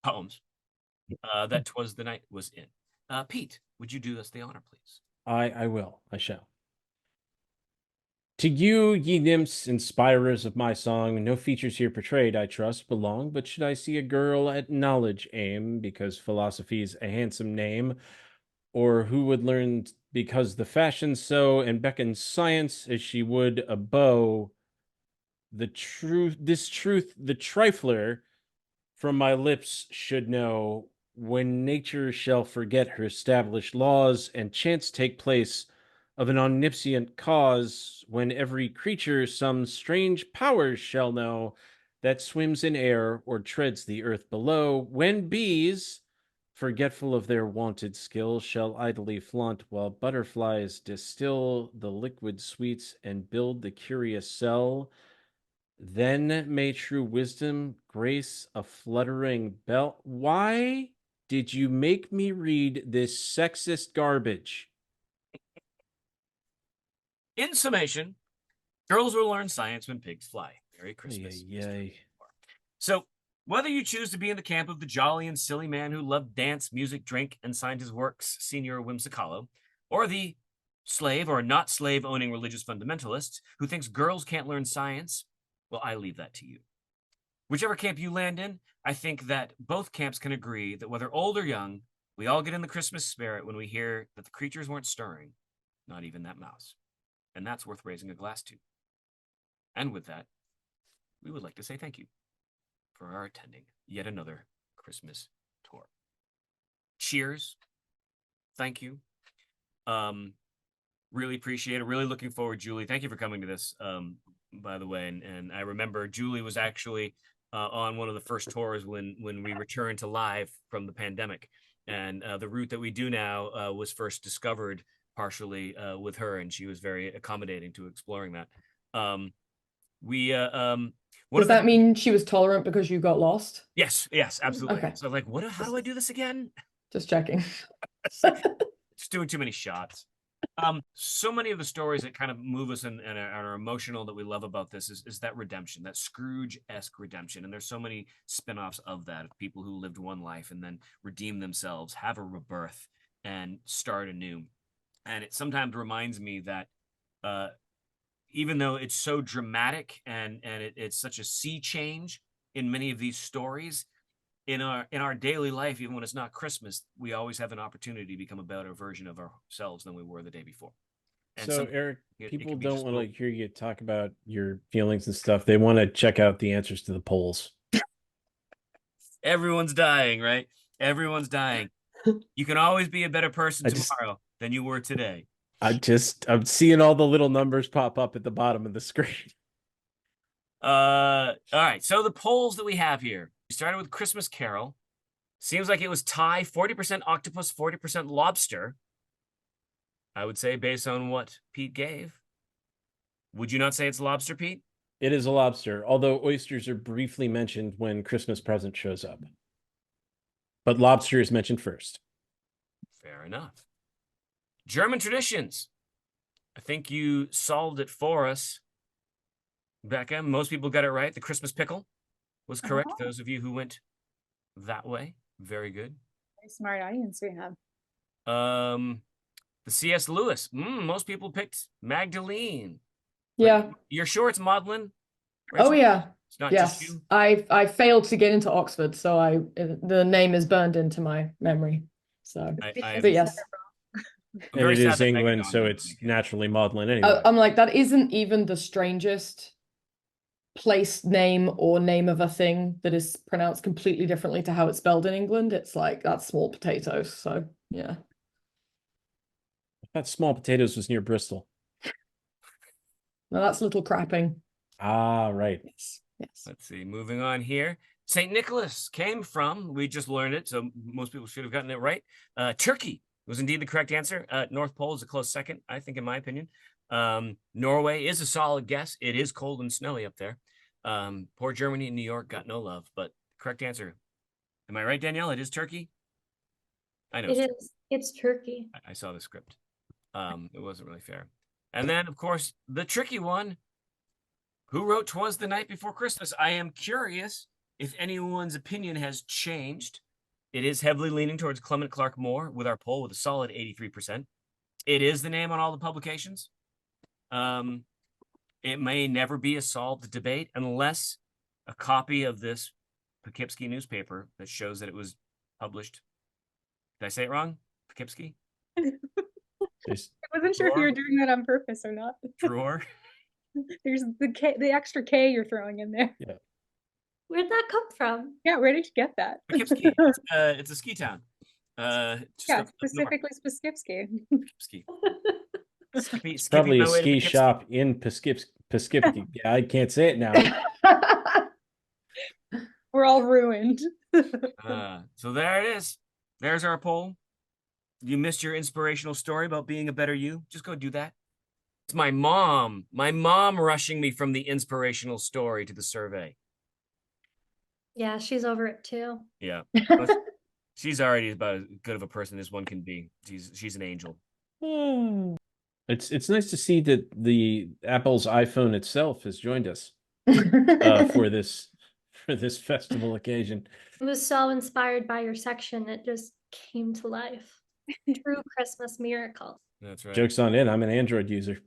Speaker 1: poems, that 'Twas the Night was in. Pete, would you do us the honor, please?
Speaker 5: I will. I shall. To you, ye nymphs, inspirers of my song, no features here portrayed, I trust, belong. But should I see a girl at knowledge aim, because philosophy's a handsome name, or who would learn because the fashion so, and beckon science as she would a bow, the truth, the trifler from my lips should know, when nature shall forget her established laws, and chance take place of an omniscient cause, when every creature some strange powers shall know, that swims in air or treads the earth below, when bees, forgetful of their wonted skill, shall idly flaunt, while butterflies distill the liquid sweets and build the curious cell. Then may true wisdom grace a fluttering bell. Why did you make me read this sexist garbage?
Speaker 1: In summation, girls will learn science when pigs fly. Merry Christmas.
Speaker 5: Yay.
Speaker 1: So, whether you choose to be in the camp of the jolly and silly man who loved dance, music, drink, and signed his works Senior Whimsicalo, or the slave or not slave owning religious fundamentalist who thinks girls can't learn science, well, I leave that to you. Whichever camp you land in, I think that both camps can agree that whether old or young, we all get in the Christmas spirit when we hear that the creatures weren't stirring, not even that mouse. And that's worth raising a glass to. And with that, we would like to say thank you for our attending yet another Christmas tour. Cheers. Thank you. Really appreciate it. Really looking forward, Julie. Thank you for coming to this, by the way. And I remember Julie was actually on one of the first tours when we returned to live from the pandemic. And the route that we do now was first discovered partially with her, and she was very accommodating to exploring that. Does
Speaker 3: that mean she was tolerant because you got lost?
Speaker 1: Yes, absolutely.
Speaker 3: Okay.
Speaker 1: So like, how do I do this again?
Speaker 3: Just checking.
Speaker 1: Just doing too many shots. So many of the stories that kind of move us and are emotional that we love about this is that redemption, that Scrooge-esque redemption. And there's so many spin-offs of that, of people who lived one life and then redeem themselves, have a rebirth, and start anew. And it sometimes reminds me that even though it's so dramatic and it's such a sea change in many of these stories, in our daily life, even when it's not Christmas, we always have an opportunity to become a better version of ourselves than we were the day before. And
Speaker 5: So, Eric,
Speaker 1: it
Speaker 5: people
Speaker 1: can be
Speaker 5: don't
Speaker 1: just
Speaker 5: want to
Speaker 1: little-
Speaker 5: hear you talk about your feelings and stuff. They want to check out the answers to the polls.
Speaker 1: Everyone's dying, right? Everyone's dying. You can always be a better person tomorrow than you were today.
Speaker 5: I'm seeing all the little numbers pop up at the bottom of the screen.
Speaker 1: All right. So the polls that we have here, we started with Christmas Carol. Seems like it was tie 40% octopus, 40% lobster. I would say based on what Pete gave. Would you not say it's lobster, Pete?
Speaker 5: It is a lobster, although oysters are briefly mentioned when Christmas present shows up. But lobster is mentioned first.
Speaker 1: Fair enough. German traditions. I think you solved it for us, Becca. Most people got it right. The Christmas pickle was correct.
Speaker 4: Uh-huh.
Speaker 1: Those of you who went that way, very good.
Speaker 4: Very smart audience we have.
Speaker 1: The C.S. Lewis. Most people picked Magdalene. But
Speaker 3: Yeah.
Speaker 1: you're sure it's Maudlin?
Speaker 3: Oh yeah.
Speaker 1: It's not just
Speaker 3: Yes.
Speaker 1: you.
Speaker 3: I failed to get into Oxford, so the name is burned into my memory. So, but yes.
Speaker 1: I'm
Speaker 5: And
Speaker 1: very
Speaker 5: it
Speaker 1: sad
Speaker 5: is
Speaker 1: that
Speaker 5: England,
Speaker 1: Megadon
Speaker 5: so
Speaker 1: didn't
Speaker 5: it's
Speaker 1: make it.
Speaker 5: naturally Maudlin anyway.
Speaker 3: I'm like, that isn't even the strangest place name or name of a thing that is pronounced completely differently to how it's spelled in England. It's like, that's small potatoes. So yeah.
Speaker 5: I thought Small Potatoes was near Bristol.
Speaker 3: No, that's Little Crapping.
Speaker 5: Ah, right.
Speaker 3: Yes. Yes.
Speaker 1: Let's see. Moving on here. St. Nicholas came from, we just learned it, so most people should have gotten it right. Turkey was indeed the correct answer. North Pole is a close second, I think, in my opinion. Norway is a solid guess. It is cold and snowy up there. Poor Germany and New York got no love, but correct answer. Am I right, Danielle? It is Turkey? I know.
Speaker 2: It is. It's Turkey.
Speaker 1: I saw the script. It wasn't really fair. And then, of course, the tricky one. Who wrote "Twas the Night Before Christmas"? I am curious if anyone's opinion has changed. It is heavily leaning towards Clement Clarke Moore with our poll with a solid 83%. It is the name on all the publications. It may never be a solved debate unless a copy of this Poughkeepsie newspaper that shows that it was published. Did I say it wrong? Poughkeepsie?
Speaker 4: I wasn't sure if you were doing that on purpose or not.
Speaker 1: Drawer?
Speaker 4: There's the extra K you're throwing in there.
Speaker 5: Yeah.
Speaker 2: Where'd that come from?
Speaker 4: Yeah, where did you get that?
Speaker 1: Poughkeepsie. It's a ski town. Just
Speaker 4: Yeah,
Speaker 1: up north.
Speaker 4: specifically Poughkeepsie.
Speaker 1: Poughkeepsie.
Speaker 5: It's probably a ski shop in Poughkeepsie. Yeah, I can't say it now.
Speaker 4: We're all ruined.
Speaker 1: So there it is. There's our poll. You missed your inspirational story about being a better you. Just go do that. It's my mom rushing me from the inspirational story to the survey.
Speaker 2: Yeah, she's over it too.
Speaker 1: Yeah. She's already about as good of a person as one can be. She's an angel.
Speaker 5: It's nice to see that the Apple's iPhone itself has joined us for this festival occasion.
Speaker 2: It was so inspired by your section, it just came to life. True Christmas miracle.
Speaker 1: That's right.
Speaker 5: Joke's on it. I'm an Android user.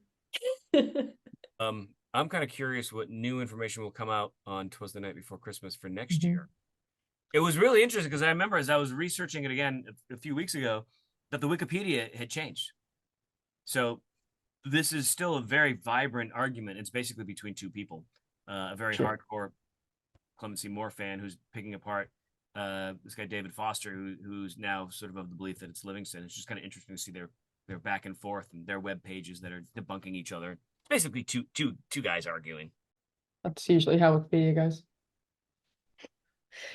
Speaker 1: I'm kind of curious what new information will come out on "Twas the Night Before Christmas" for next year. It was really interesting because I remember as I was researching it again a few weeks ago that the Wikipedia had changed. So this is still a very vibrant argument. It's basically between two people, a very hardcore Clement C. Moore fan who's picking apart this guy David Foster, who's now sort of the belief that it's Livingston. It's just kind of interesting to see their back and forth and their web pages that are debunking each other. Basically, two guys arguing.
Speaker 3: That's usually how Wikipedia goes.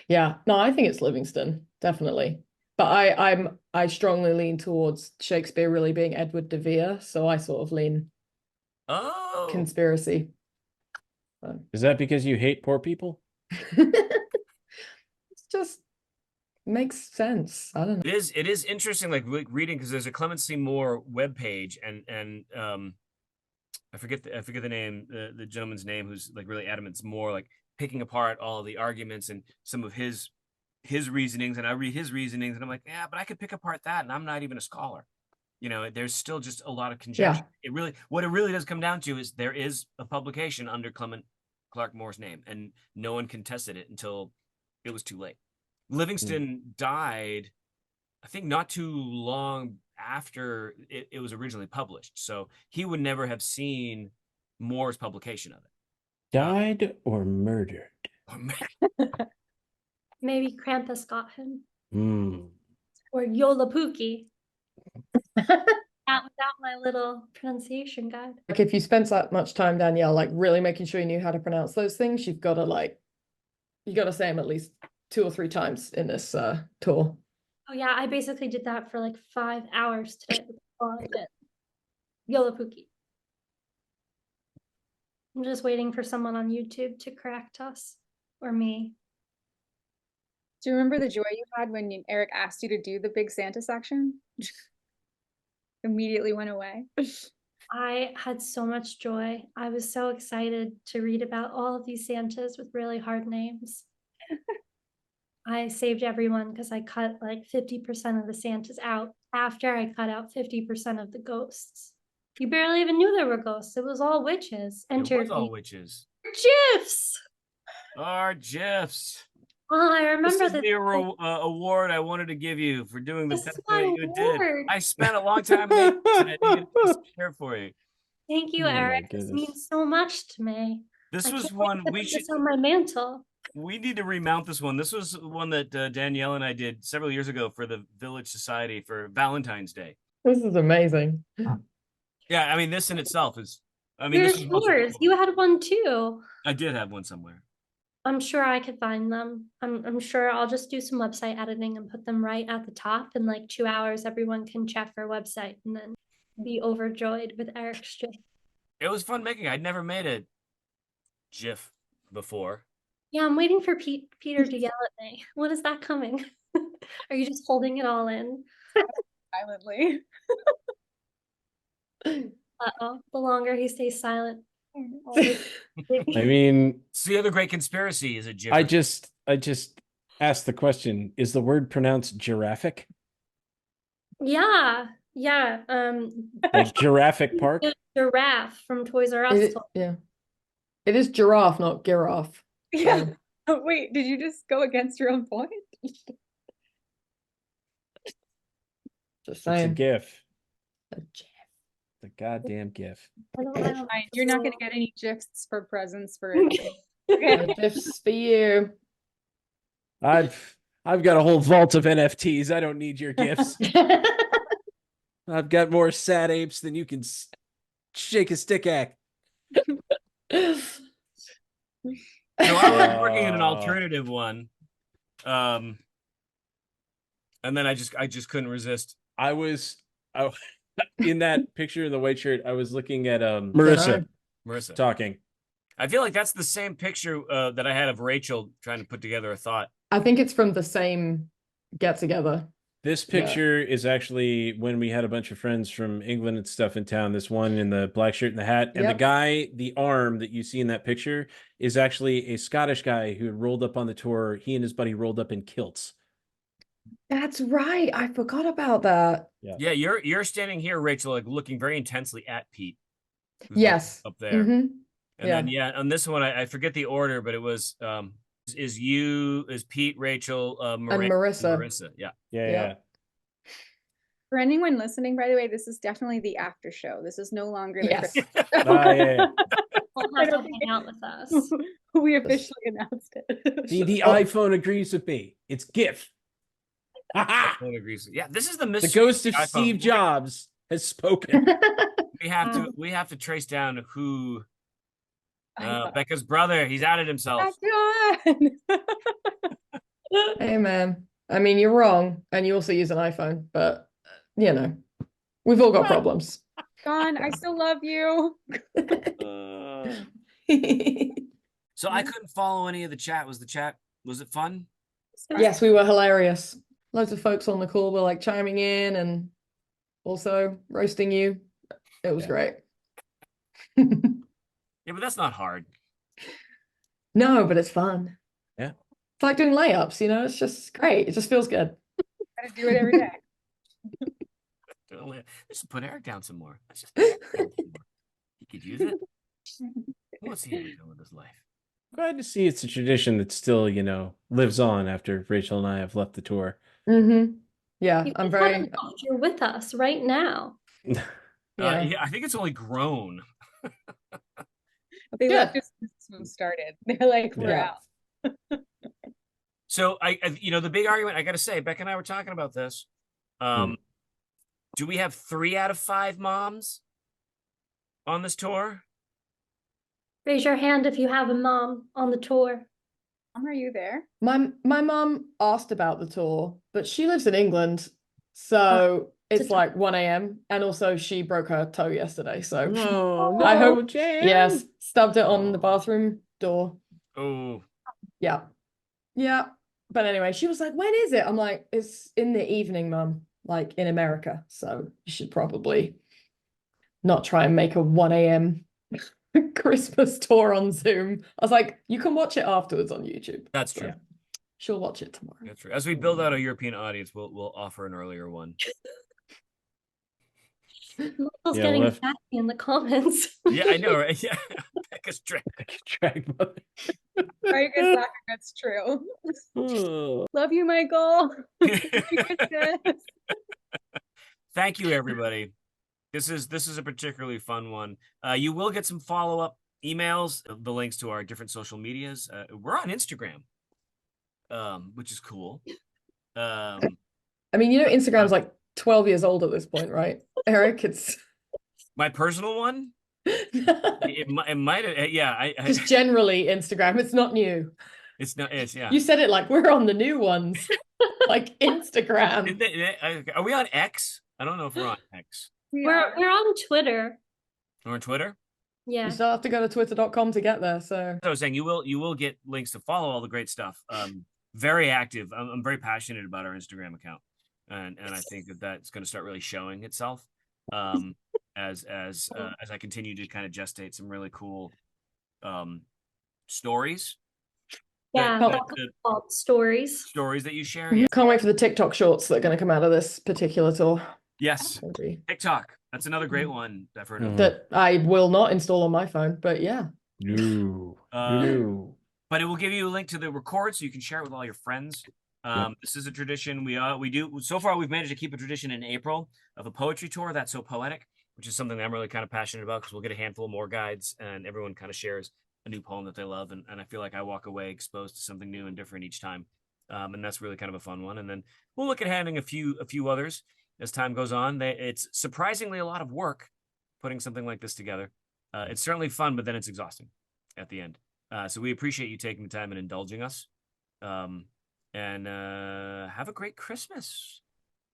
Speaker 3: Yeah, no, I think it's Livingston, definitely. But I strongly lean towards Shakespeare really being Edward de Vere, so I sort of lean conspiracy. So.
Speaker 5: Is that because you hate poor people?
Speaker 3: It's just makes sense. I don't know.
Speaker 1: It is interesting, like reading, because there's a Clement C. Moore webpage, and I forget the name, the gentleman's name who's like really adamant. It's more like picking apart all of the arguments and some of his reasonings, and I read his reasonings, and I'm like, yeah, but I could pick apart that, and I'm not even a scholar. You know, there's still just a lot of conjecture. Yeah. What it really does come down to is there is a publication under Clement Clarke Moore's name, and no one contested it until it was too late. Livingston died, I think, not too long after it was originally published. So he would never have seen Moore's publication of it.
Speaker 5: Died or murdered?
Speaker 2: Maybe Krampus got him.
Speaker 5: Hmm.
Speaker 2: Or Yolapuki. Without my little pronunciation guide.
Speaker 3: Like if you spent that much time, Danielle, like really making sure you knew how to pronounce those things, you've got to say them at least 2 or 3 times in this tour.
Speaker 2: Oh yeah, I basically did that for like 5 hours today. That's all I did. Yolapuki. I'm just waiting for someone on YouTube to correct us or me.
Speaker 4: Do you remember the joy you had when Eric asked you to do the big Santa section? Immediately went away.
Speaker 2: I had so much joy. I was so excited to read about all of these Santas with really hard names. I saved everyone because I cut like 50% of the Santas out after I cut out 50% of the ghosts. You barely even knew there were ghosts. It was all witches.
Speaker 1: It was all witches.
Speaker 2: GIFs.
Speaker 1: Our GIFs.
Speaker 2: Oh, I
Speaker 1: This
Speaker 2: remember
Speaker 1: is
Speaker 2: this.
Speaker 1: the award I wanted to give you for doing the
Speaker 2: This is
Speaker 1: best
Speaker 2: my
Speaker 1: that you did.
Speaker 2: award.
Speaker 1: I spent a long time making it, and I needed to share for you.
Speaker 2: Thank you,
Speaker 5: Oh my
Speaker 2: Eric. This
Speaker 5: goodness.
Speaker 2: means so much to me.
Speaker 1: This
Speaker 2: I
Speaker 1: was
Speaker 2: can't wait
Speaker 1: one
Speaker 2: to
Speaker 1: we
Speaker 2: put
Speaker 1: should.
Speaker 2: this on my mantle.
Speaker 1: We need to remount this one. This was one that Danielle and I did several years ago for the Village Society for Valentine's Day.
Speaker 3: This is amazing.
Speaker 1: Yeah, I mean, this in itself is. I mean,
Speaker 2: Here's
Speaker 1: this is also
Speaker 2: yours.
Speaker 1: cool.
Speaker 2: You had one too.
Speaker 1: I did have one somewhere.
Speaker 2: I'm sure I could find them. I'm sure I'll just do some website editing and put them right at the top. In like 2 hours, everyone can check our website and then be overjoyed with Eric's GIF.
Speaker 1: It was fun making. I'd never made a GIF before.
Speaker 2: Yeah, I'm waiting for Peter to yell at me. When is that coming? Are you just holding it all in?
Speaker 4: Silently.
Speaker 2: Uh-oh. The longer he stays silent.
Speaker 5: I mean,
Speaker 1: It's the other great conspiracy is a GIF.
Speaker 5: I just asked the question, is the word pronounced giraffic?
Speaker 2: Yeah.
Speaker 5: Like Jurassic Park?
Speaker 2: Giraffe from Toys R Us.
Speaker 3: Yeah. It is giraffe, not giraffe.
Speaker 4: Yeah. Oh, wait, did you just go against your own point?
Speaker 3: Just
Speaker 5: It's a
Speaker 3: saying.
Speaker 5: GIF.
Speaker 3: A GIF.
Speaker 5: The goddamn GIF.
Speaker 2: I don't know.
Speaker 4: Fine, you're not going to get any gifts for presents for it.
Speaker 3: A GIFs for you.
Speaker 5: I've got a whole vault of NFTs. I don't need your gifts. I've got more sad apes than you can shake a stick at.
Speaker 1: No, I was working in an alternative one. And then I just couldn't resist.
Speaker 5: I in that picture in the white shirt, I was looking at Marissa talking.
Speaker 1: I feel like that's the same picture that I had of Rachel trying to put together a thought.
Speaker 3: I think it's from the same get together.
Speaker 5: This picture is actually when we had a bunch of friends from England and stuff in town. This one in the black shirt and the hat. And the guy, the arm that you see in that picture is actually a Scottish guy who had rolled up on the tour. He and his buddy rolled up in kilts.
Speaker 3: That's right. I forgot about that.
Speaker 1: Yeah, you're standing here, Rachel, like looking very intensely at Pete.
Speaker 3: Yes.
Speaker 1: Up there.
Speaker 3: Mm-hmm.
Speaker 1: And then on this one, I forget the order, but it was is Pete, Rachel,
Speaker 3: And Marissa.
Speaker 1: Marissa.
Speaker 5: Yeah.
Speaker 4: For anyone listening, by the way, this is definitely the after show. This is no longer the
Speaker 3: Yes.
Speaker 5: Yeah.
Speaker 2: Won't have to hang out with us.
Speaker 4: We officially announced it.
Speaker 5: The iPhone agrees with me. It's GIF.
Speaker 1: Yeah, this is the
Speaker 5: The
Speaker 1: mystery.
Speaker 5: ghost of Steve Jobs has spoken.
Speaker 1: We have to trace down who Becca's brother. He's outed himself.
Speaker 3: Hey, man. I mean, you're wrong. And you also use an iPhone, but, you know, we've all got problems.
Speaker 4: John, I still love you.
Speaker 1: So I couldn't follow any of the chat. Was it fun?
Speaker 3: Yes, we were hilarious. Loads of folks on the call were like chiming in and also roasting you. It was great.
Speaker 1: Yeah, but that's not hard.
Speaker 3: No, but it's fun.
Speaker 5: Yeah.
Speaker 3: It's like doing layups, you know, it's just great. It just feels good.
Speaker 4: Gotta do it every day.
Speaker 1: Just put Eric down some more. He could use it. He wants to see how he's doing with his life.
Speaker 5: Glad to see it's a tradition that still, lives on after Rachel and I have left the tour.
Speaker 3: Yeah,
Speaker 2: You
Speaker 3: I'm
Speaker 2: can have
Speaker 3: very
Speaker 2: it if you're with us right now.
Speaker 3: yeah.
Speaker 1: Yeah, I think it's only grown.
Speaker 4: They
Speaker 3: Good.
Speaker 4: left as soon as this one started. They're like, we're
Speaker 3: Yeah.
Speaker 4: out.
Speaker 1: So the big argument, I got to say, Becca and I were talking about this. Do we have 3 out of 5 moms on this tour?
Speaker 2: Raise your hand if you have a mom on the tour.
Speaker 4: Mom, are you there?
Speaker 3: My mum asked about the tour, but she lives in England, so it's like 1 a.m. and also she broke her toe yesterday, so
Speaker 5: No,
Speaker 3: I
Speaker 5: no,
Speaker 3: hope
Speaker 5: Jan.
Speaker 3: yes, stubbed it on the bathroom door.
Speaker 1: Oh,
Speaker 3: Yeah. Yeah. But anyway, she was like, when is it? I'm like, it's in the evening, mum, like in America. So you should probably not try and make a 1 a.m. Christmas tour on Zoom. I was like, you can watch it afterwards on YouTube.
Speaker 1: that's
Speaker 3: So
Speaker 1: true.
Speaker 3: she'll watch it tomorrow.
Speaker 1: That's true. As we build out a European audience, we'll offer an earlier one.
Speaker 2: Michael's
Speaker 5: Yeah,
Speaker 2: getting
Speaker 5: we'll have-
Speaker 2: sassy in the comments.
Speaker 1: Yeah, I know, right? Yeah, Becca's drag.
Speaker 4: Very good laughing. That's true. Love you, Michael. Happy Christmas.
Speaker 1: Thank you, everybody. This is a particularly fun one. You will get some follow-up emails, the links to our different social medias. We're on Instagram, which is cool.
Speaker 3: I mean, Instagram's like 12 years old at this point, right? Eric, it's
Speaker 1: My personal one, it might have, yeah.
Speaker 3: just generally Instagram. It's not new.
Speaker 1: It's not. It's yeah.
Speaker 3: You said it like we're on the new ones, like Instagram.
Speaker 1: Are we on X? I don't know if we're on X.
Speaker 2: We're on Twitter.
Speaker 1: We're on Twitter.
Speaker 2: Yeah.
Speaker 3: You still have to go to twitter.com to get there. So
Speaker 1: I was saying you will get links to follow all the great stuff. Very active. I'm very passionate about our Instagram account, and I think that's going to start really showing itself. As I continue to kind of gestate some really cool stories.
Speaker 2: Yeah, called stories.
Speaker 1: Stories that you share. Yeah.
Speaker 3: can't wait for the TikTok shorts that are going to come out of this particular tour.
Speaker 1: Yes. TikTok. That's another great one I've heard of.
Speaker 3: That I will not install on my phone, but yeah.
Speaker 5: No.
Speaker 1: But it will give you a link to the record so you can share it with all your friends. This is a tradition we do. So far, we've managed to keep a tradition in April of a poetry tour. That's so poetic, which is something that I'm really kind of passionate about because we'll get a handful more guides and everyone kind of shares a new poem that they love. And I feel like I walk away exposed to something new and different each time. And that's really kind of a fun one. And then we'll look at having a few others as time goes on. It's surprisingly a lot of work putting something like this together. It's certainly fun, but then it's exhausting at the end. So we appreciate you taking the time and indulging us. And have a great Christmas.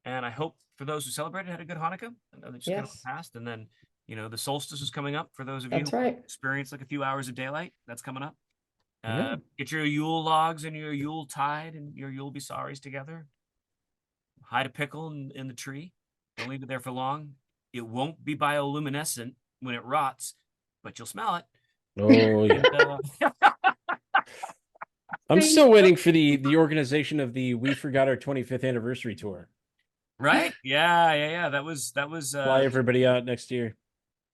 Speaker 1: And I hope for those who celebrated had a good Hanukkah. I know they just kind of passed. And then, the solstice is coming up for those of you who experience like a few hours of daylight. That's coming up. Get your Yule logs and your Yule tide and your Yule be sorries together. Hide a pickle in the tree. Don't leave it there for long. It won't be bioluminescent when it rots, but you'll smell it.
Speaker 5: Oh yeah. I'm still waiting for the organization of the We Forgot Our 25th Anniversary tour.
Speaker 1: Right? Yeah. That was
Speaker 5: Fly everybody out next year.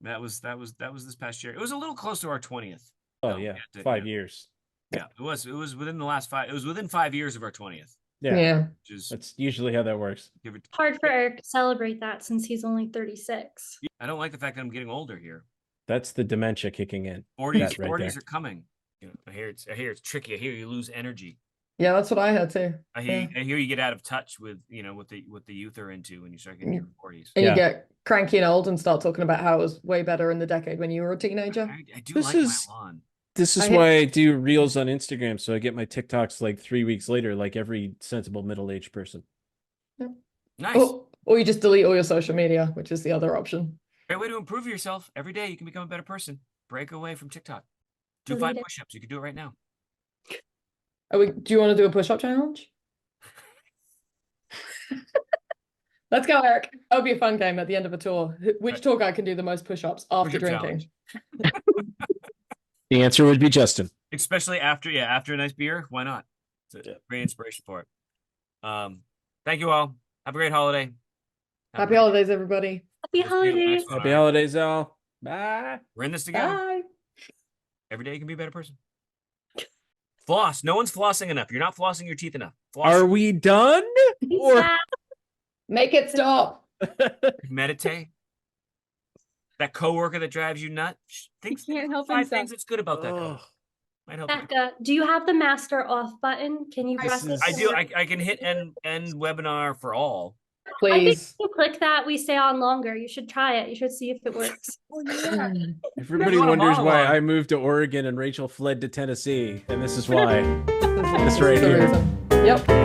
Speaker 1: That was this past year. It was a little close to our 20th.
Speaker 5: Oh yeah, 5 years.
Speaker 1: Yeah, it was within the last 5. It was within 5 years of our 20th.
Speaker 5: Yeah. That's usually how that works.
Speaker 2: Hard for Eric to celebrate that since he's only 36.
Speaker 1: I don't like the fact that I'm getting older here.
Speaker 5: That's the dementia kicking in.
Speaker 1: 40s are coming. I hear it's tricky. I hear you lose energy.
Speaker 3: Yeah, that's what I heard too.
Speaker 1: I hear you get out of touch with what the youth are into when you start getting in your 40s.
Speaker 3: And you get cranky and old and start talking about how it was way better in the decade when you were a teenager.
Speaker 1: I do like my lawn.
Speaker 5: This is why I do reels on Instagram, so I get my TikToks like 3 weeks later, like every sensible middle-aged person.
Speaker 3: Yeah.
Speaker 1: Nice.
Speaker 3: Or you just delete all your social media, which is the other option.
Speaker 1: Great way to improve yourself. Every day you can become a better person. Break away from TikTok. Do 5 push-ups. You can do it right now.
Speaker 3: Do you want to do a push-up challenge? Let's go, Eric. That'll be a fun game at the end of a tour. Which tour guide can do the most push-ups after drinking?
Speaker 5: The answer would be Justin.
Speaker 1: Especially after a nice beer. Why not? It's a great inspiration for it. Thank you all. Have a great holiday.
Speaker 3: Happy holidays, everybody.
Speaker 2: Happy holidays.
Speaker 5: Happy holidays, all. Bye.
Speaker 1: We're in this together.
Speaker 3: Bye.
Speaker 1: Every day you can be a better person. Floss. No one's flossing enough. You're not flossing your teeth enough. Floss.
Speaker 5: Are we done? Or
Speaker 2: Yeah.
Speaker 3: Make it stop.
Speaker 1: Meditate. That coworker that drives you nuts. Think
Speaker 4: can't help
Speaker 1: 5
Speaker 4: himself.
Speaker 1: things that's good about that
Speaker 5: Ugh.
Speaker 1: coworker. Might help you.
Speaker 2: Becca, do you have the master off button? Can you
Speaker 3: This
Speaker 2: press
Speaker 3: is-
Speaker 2: it?
Speaker 1: I do. I can hit end webinar for all.
Speaker 2: I think
Speaker 3: Please.
Speaker 2: if you click that, we stay on longer. You should try it. You should see if it works.
Speaker 5: Everybody
Speaker 1: You want a
Speaker 5: wonders why
Speaker 1: monologue.
Speaker 5: I moved to Oregon and Rachel fled to Tennessee, and this is why.
Speaker 3: This
Speaker 5: right
Speaker 3: is the
Speaker 5: here.
Speaker 3: reason. Yep.